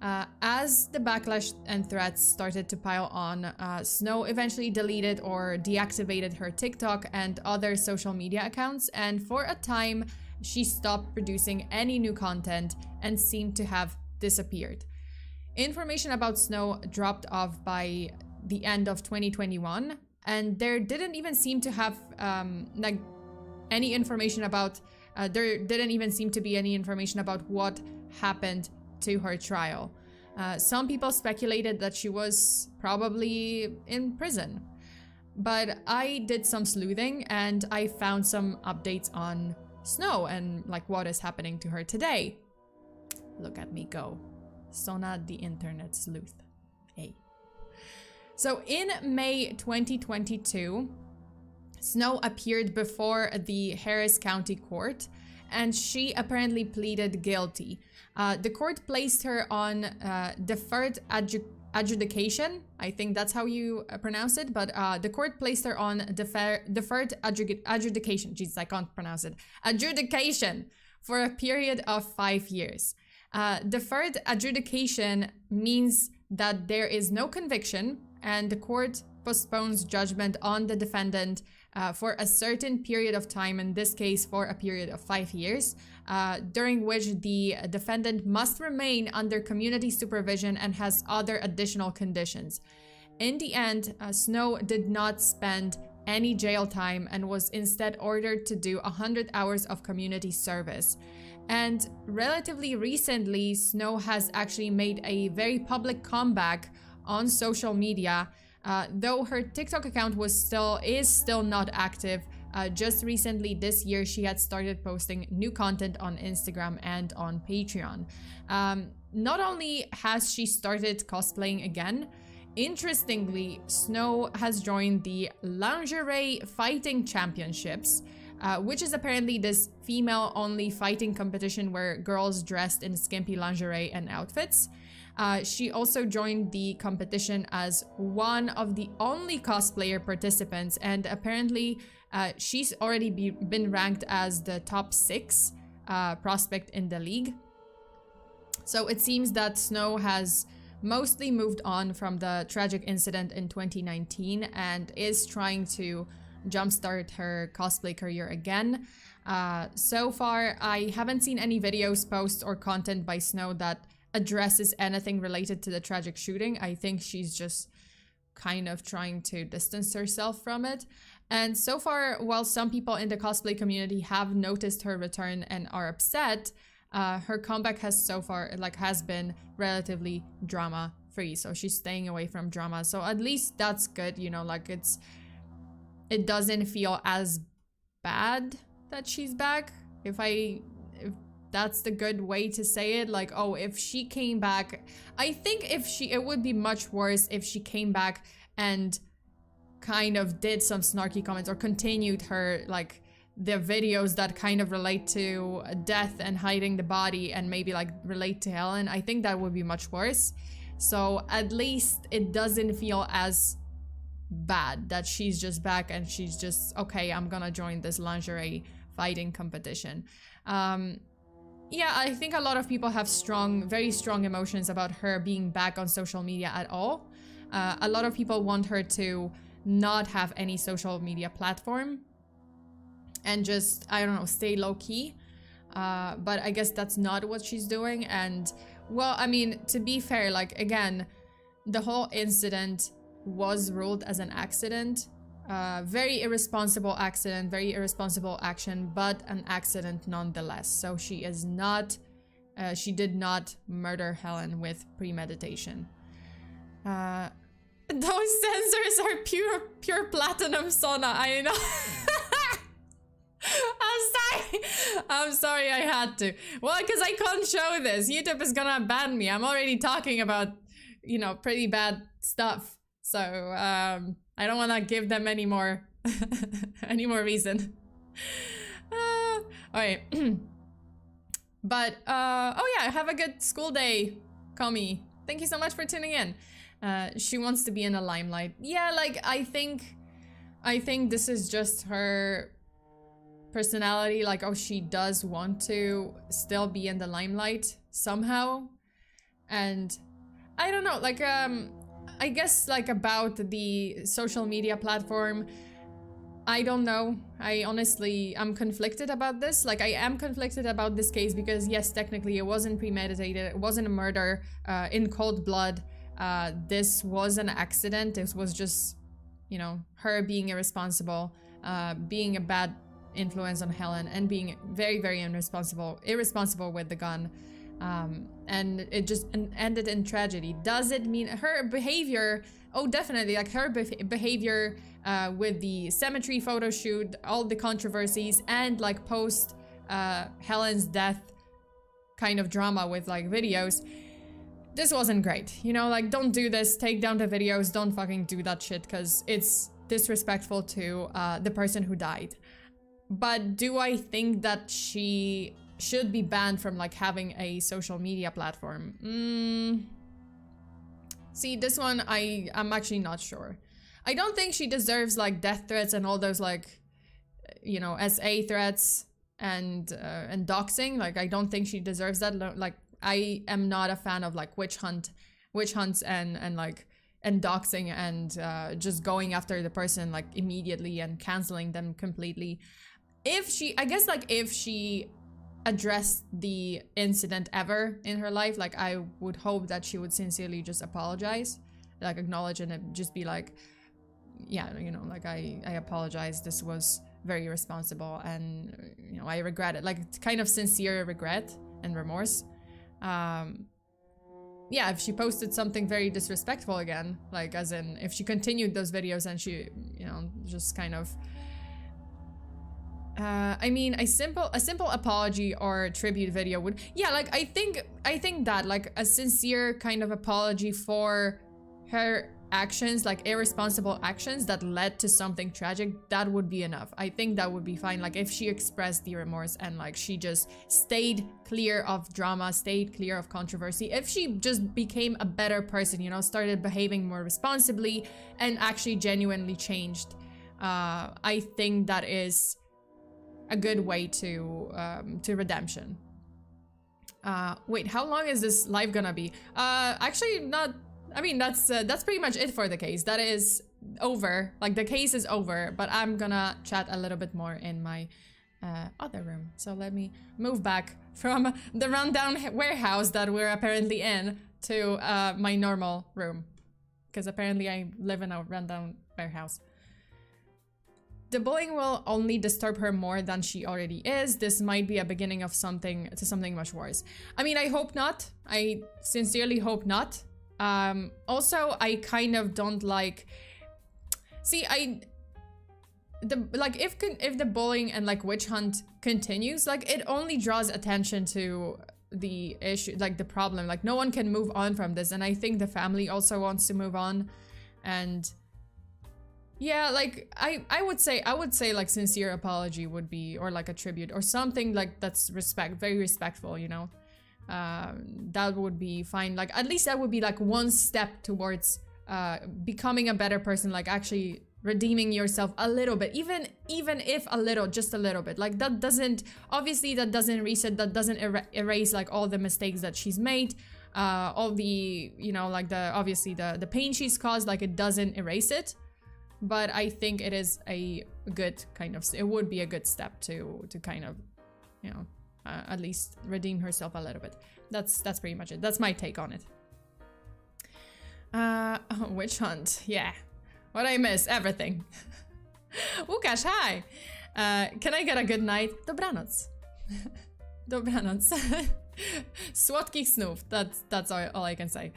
As the backlash and threats started to pile on, Snow eventually deleted or deactivated her TikTok and other social media accounts, and for a time she stopped producing any new content and seemed to have disappeared. Information about Snow dropped off by the end of 2021, and there didn't even seem to have any information about there didn't even seem to be any information about what happened to her trial. Some people speculated that she was probably in prison, but I did some sleuthing and I found some updates on Snow and like what is happening to her today. Look at me go. Sona the internet sleuth. Hey. So in May 2022, Snow appeared before the Harris County Court, and she apparently pleaded guilty. The court placed her on deferred adjudication. I think that's how you pronounce it, but the court placed her on deferred adjudication. Jesus, I can't pronounce it. Adjudication for a period of 5 years. Deferred adjudication means that there is no conviction and the court postpones judgment on the defendant for a certain period of time, in this case for a period of 5 years, during which the defendant must remain under community supervision and has other additional conditions. In the end, Snow did not spend any jail time and was instead ordered to do 100 hours of community service. And relatively recently, Snow has actually made a very public comeback on social media, though her TikTok account is still not active. Just recently this year, she had started posting new content on Instagram and on Patreon. Not only has she started cosplaying again, interestingly, Snow has joined the Lingerie Fighting Championships, which is apparently this female-only fighting competition where girls dressed in skimpy lingerie and outfits. She also joined the competition as one of the only cosplayer participants, and apparently she's already been ranked as the top 6 prospect in the league. So it seems that Snow has mostly moved on from the tragic incident in 2019 and is trying to jumpstart her cosplay career again. So far, I haven't seen any videos, posts, or content by Snow that addresses anything related to the tragic shooting. I think she's just kind of trying to distance herself from it. And so far, while some people in the cosplay community have noticed her return and are upset, her comeback has been relatively drama free. So she's staying away from drama. So at least that's good, you know, like it doesn't feel as bad that she's back. If that's the good way to say it, like, oh, if she came back, I think it would be much worse if she came back and kind of did some snarky comments or continued her, like, the videos that kind of relate to death and hiding the body and maybe like relate to Helen. I think that would be much worse. So at least it doesn't feel as bad that she's just back and she's just, okay, I'm gonna join this lingerie fighting competition. Yeah, I think a lot of people have very strong emotions about her being back on social media at all. A lot of people want her to not have any social media platform and just, I don't know, stay low-key. But I guess that's not what she's doing. And, well, I mean, to be fair, like, again, the whole incident was ruled as an accident. Very irresponsible accident, very irresponsible action, but an accident nonetheless. So she did not murder Helen with premeditation. Those sensors are pure platinum, Sona, I know. I'm sorry I had to. Well, because I can't show this. YouTube is gonna ban me. I'm already talking about, you know, pretty bad stuff. So, I don't want to give them any more reason. Alright. But, oh yeah, have a good school day, Komi. Thank you so much for tuning in. She wants to be in the limelight. Yeah, like, I think this is just her personality. Like, oh, she does want to still be in the limelight somehow. And I don't know, like, I guess, like, about the social media platform, I don't know. I'm conflicted about this. Like, I am conflicted about this case because, yes, technically it wasn't premeditated. It wasn't a murder in cold blood. This was an accident. This was just, you know, her being irresponsible, being a bad influence on Helen, and being very, very irresponsible with the gun. And it just ended in tragedy. Does it mean her behavior? Oh, definitely, like her behavior with the cemetery photo shoot, all the controversies, and like post Helen's death kind of drama with like videos. This wasn't great, you know, like, don't do this, take down the videos, don't fucking do that shit, because it's disrespectful to the person who died. But do I think that she should be banned from like having a social media platform? See, this one I'm actually not sure. I don't think she deserves like death threats and all those, like, you know, SA threats and doxing. Like, I don't think she deserves that. Like, I am not a fan of like witch hunts and doxing and just going after the person like immediately and canceling them completely. If she addressed the incident ever in her life, like, I would hope that she would sincerely just apologize like acknowledge and just be like, yeah, you know, like I apologize, this was very irresponsible, and you know, I regret it, like kind of sincere regret and remorse. Yeah, if she posted something very disrespectful again, like as in if she continued those videos and she, you know, just kind of I mean, a simple apology or tribute video would, yeah, like I think that like a sincere kind of apology for her actions, like irresponsible actions that led to something tragic, that would be enough. I think that would be fine. Like if she expressed the remorse and like she just stayed clear of drama, stayed clear of controversy, if she just became a better person, you know, started behaving more responsibly and actually genuinely changed, I think that is a good way to redemption. Wait, how long is this live gonna be? Actually not. I mean, that's pretty much it for the case. That is over. Like the case is over, but I'm gonna chat a little bit more in my other room. So let me move back from the rundown warehouse that we're apparently in to my normal room, because apparently I live in a rundown warehouse. The bullying will only disturb her more than she already is. This might be a beginning of something much worse. I mean, I hope not. I sincerely hope not. Also, I kind of don't like, see, if the bullying and like witch hunt continues, like it only draws attention to the issue, like the problem, like no one can move on from this. And I think the family also wants to move on. And yeah, like I would say like sincere apology would be, or like a tribute or something like that's very respectful, you know. That would be fine. Like at least that would be like one step towards becoming a better person, like actually redeeming yourself a little bit, even if a little, just a little bit. Like that doesn't, obviously that doesn't reset, that doesn't erase like all the mistakes that she's made, all the, you know, like obviously the pain she's caused, like it doesn't erase it. But I think it is a good kind of, it would be a good step to kind of, you know, at least redeem herself a little bit. That's pretty much it. That's my take on it. Witch hunt, yeah. What I miss? Everything. Łukasz, hi. Can I get a good night? Dobranoc. Dobranoc. Słodkich snów. That's all I can say.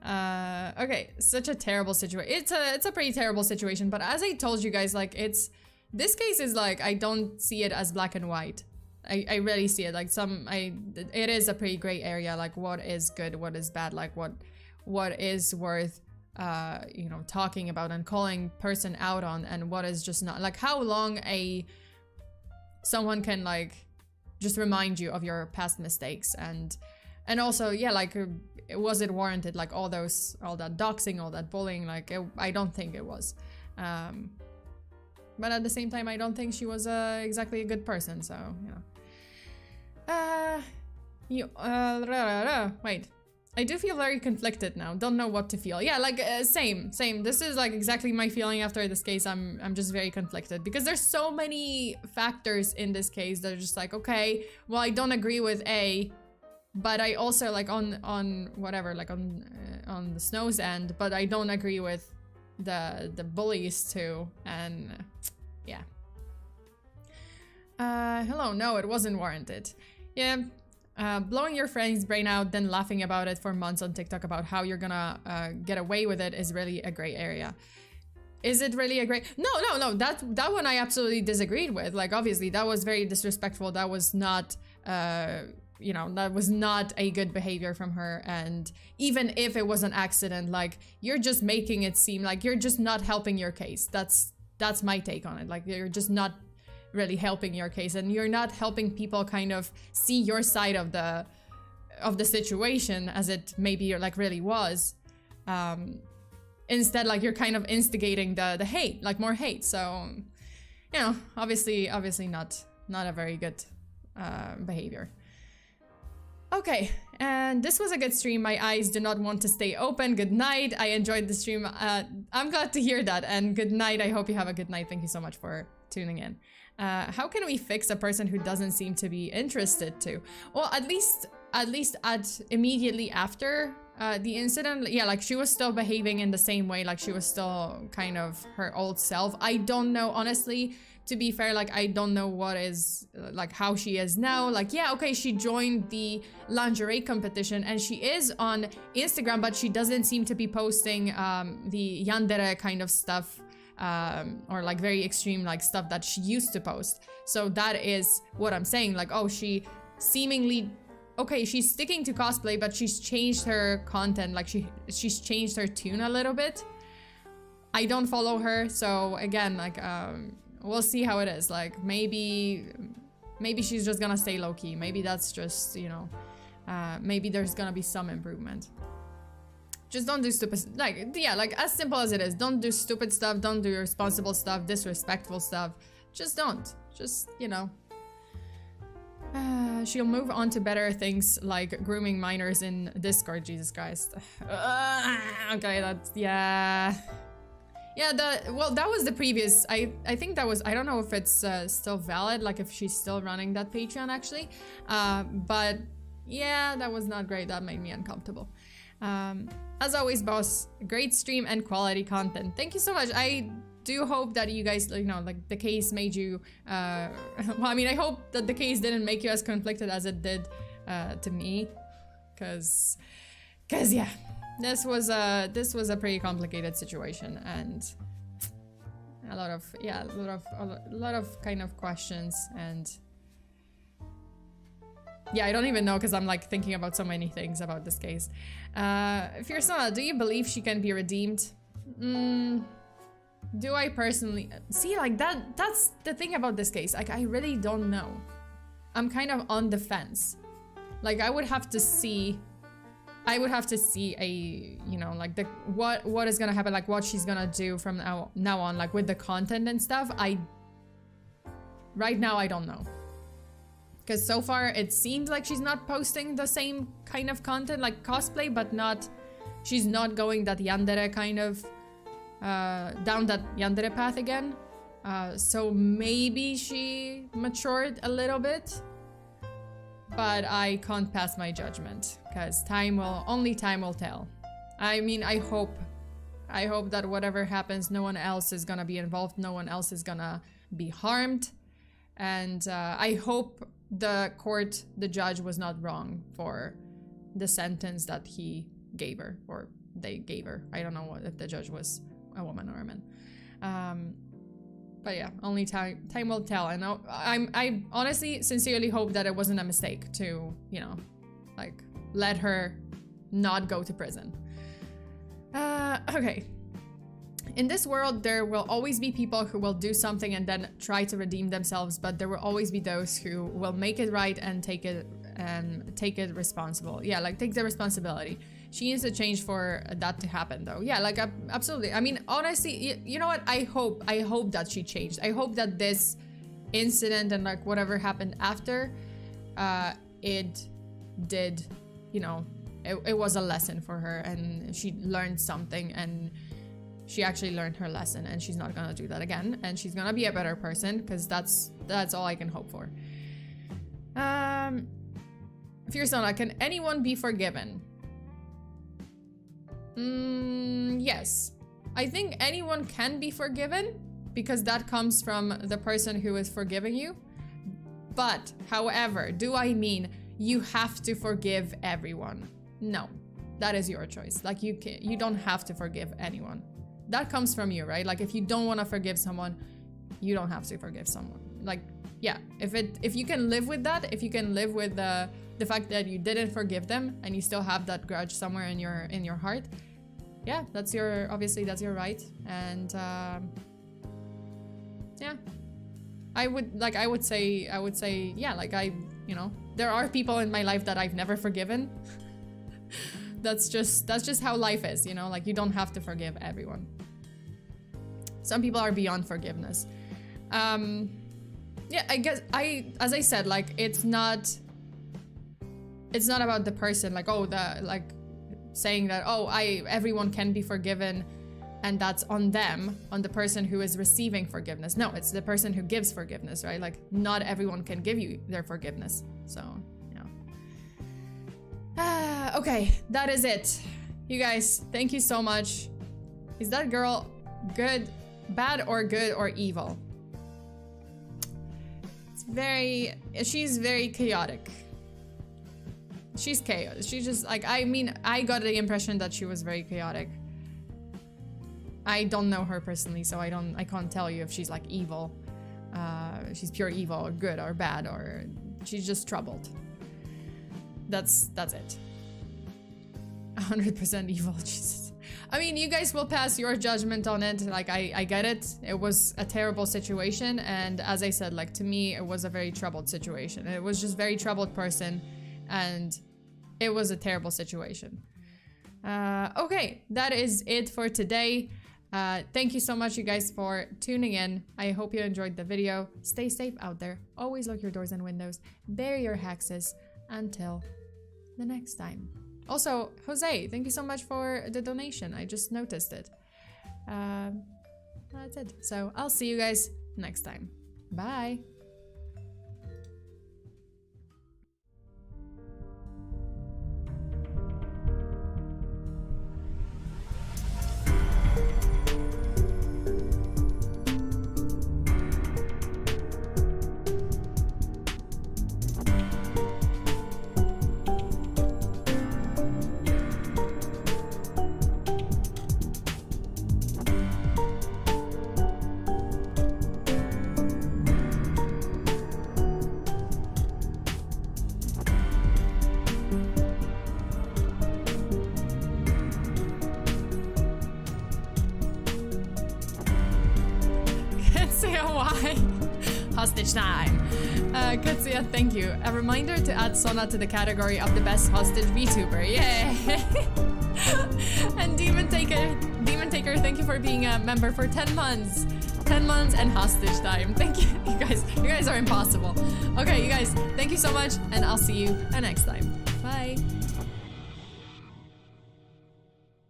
Okay, such a terrible situation. It's a pretty terrible situation, but as I told you guys, like this case is like, I don't see it as black and white. I really see it like it is a pretty gray area, like what is good, what is bad, like what is worth you know, talking about and calling person out on, and what is just not, like how long someone can like just remind you of your past mistakes, and also, yeah, like was it warranted, like all that doxing, all that bullying, like I don't think it was, but at the same time I don't think she was exactly a good person, so you know. Wait, I do feel very conflicted now. Don't know what to feel. Yeah, like same. This is like exactly my feeling after this case. I'm just very conflicted because there's so many factors in this case that are just like, okay, well, I don't agree with A, but I also like on whatever, like on the Snow's end, but I don't agree with the bullies too, and yeah. Hello, no, it wasn't warranted. Yeah, blowing your friend's brain out, then laughing about it for months on TikTok about how you're gonna get away with it is really a gray area. Is it really a gray? No, that one I absolutely disagreed with. Like, obviously, that was very disrespectful. That was not, you know, that was not a good behavior from her. And even if it was an accident, like, you're just making it seem like you're just not helping your case. That's my take on it. Like, you're just not really helping your case, and you're not helping people kind of see your side of the situation as it maybe like really was. Instead, like, you're kind of instigating the hate, like more hate. So, you know, obviously not a very good behavior. Okay, and this was a good stream. My eyes do not want to stay open. Good night. I enjoyed the stream. I'm glad to hear that, and good night. I hope you have a good night. Thank you so much for tuning in. How can we fix a person who doesn't seem to be interested to? Well, at least immediately after the incident, yeah, like she was still behaving in the same way, like she was still kind of her old self. I don't know, honestly, to be fair, like I don't know what is, like how she is now. Like, yeah, okay, she joined the lingerie competition and she is on Instagram, but she doesn't seem to be posting the Yandere kind of stuff, or like very extreme like stuff that she used to post. So that is what I'm saying, like, oh, she seemingly, okay, she's sticking to cosplay, but she's changed her content, like she's changed her tune a little bit. I don't follow her, so again, like we'll see how it is. Like maybe she's just gonna stay low-key. Maybe that's just, you know, maybe there's gonna be some improvement. Just don't do stupid, like, yeah, like as simple as it is. Don't do stupid stuff, don't do irresponsible stuff, disrespectful stuff. Just don't. Just, you know. She'll move on to better things like grooming minors in Discord, Jesus Christ. Okay, that's, yeah. Yeah, well, that was the previous, I think that was, I don't know if it's still valid, like if she's still running that Patreon actually. But yeah, that was not great, that made me uncomfortable. As always, boss, great stream and quality content. Thank you so much. I do hope that you guys, you know, like the case made you, well, I mean, I hope that the case didn't make you as conflicted as it did to me. Cause yeah. This was a pretty complicated situation, and a lot of kind of questions, and yeah, I don't even know because I'm like thinking about so many things about this case. FEARSONA, do you believe she can be redeemed? Do I personally see, like that's the thing about this case. Like I really don't know. I'm kind of on the fence. Like I would have to see a, you know, like the what is gonna happen, like what she's gonna do from now on, like with the content and stuff. Right now I don't know, because so far it seems like she's not posting the same kind of content, like cosplay, but she's not going that Yandere kind of down that Yandere path again. So maybe she matured a little bit. But I can't pass my judgment, because only time will tell. I mean, I hope that whatever happens, no one else is gonna be involved, no one else is gonna be harmed. And I hope the judge was not wrong for the sentence that he gave her, or they gave her. I don't know if the judge was a woman or a man. But yeah, only time will tell. And I honestly, sincerely hope that it wasn't a mistake to, you know, like let her not go to prison. Okay. In this world, there will always be people who will do something and then try to redeem themselves, but there will always be those who will make it right and take it responsible. Yeah, like take the responsibility. She needs to change for that to happen, though. Yeah, like absolutely. I mean, honestly, you know what? I hope that she changed. I hope that this incident and like whatever happened after, it did, you know, it was a lesson for her, and she learned something, and she actually learned her lesson, and she's not gonna do that again, and she's gonna be a better person, because that's all I can hope for. FEARSONA, can anyone be forgiven? Yes. I think anyone can be forgiven, because that comes from the person who is forgiving you. But, however, do I mean you have to forgive everyone? No. That is your choice. Like, you don't have to forgive anyone. That comes from you, right? Like, if you don't want to forgive someone, you don't have to forgive someone. Like, yeah, if you can live with that, if you can live with the fact that you didn't forgive them and you still have that grudge somewhere in your heart, yeah, obviously that's your right. And yeah, I would say yeah, like you know, there are people in my life that I've never forgiven. That's just how life is, you know, like you don't have to forgive everyone. Some people are beyond forgiveness. Yeah, I guess as I said, like it's not about the person, like, oh, saying that, oh, everyone can be forgiven and that's on them, on the person who is receiving forgiveness. No, it's the person who gives forgiveness, right? Like not everyone can give you their forgiveness. So, Okay, that is it. You guys, thank you so much. Is that girl good, bad or good or evil? She's very chaotic. She's chaos. She's just like, I mean, I got the impression that she was very chaotic. I don't know her personally, so I can't tell you if she's like evil. She's pure evil or good or bad, or she's just troubled. That's it. 100% evil, Jesus. I mean, you guys will pass your judgment on it. Like, I get it. It was a terrible situation. And as I said, like, to me, it was a very troubled situation. It was just very troubled person. And it was a terrible situation. Okay, that is it for today. Thank you so much, you guys, for tuning in. I hope you enjoyed the video. Stay safe out there. Always lock your doors and windows. Bury your hexes. Until the next time. Also, Jose, thank you so much for the donation. I just noticed it. That's it. So I'll see you guys next time. Bye. Hostage time. Katsuya, thank you. A reminder to add Sona to the category of the best hostage VTuber. Yay! And Demon Taker, thank you for being a member for 10 months. 10 months and hostage time. Thank you. You guys are impossible. Okay, you guys, thank you so much, and I'll see you next time. Bye.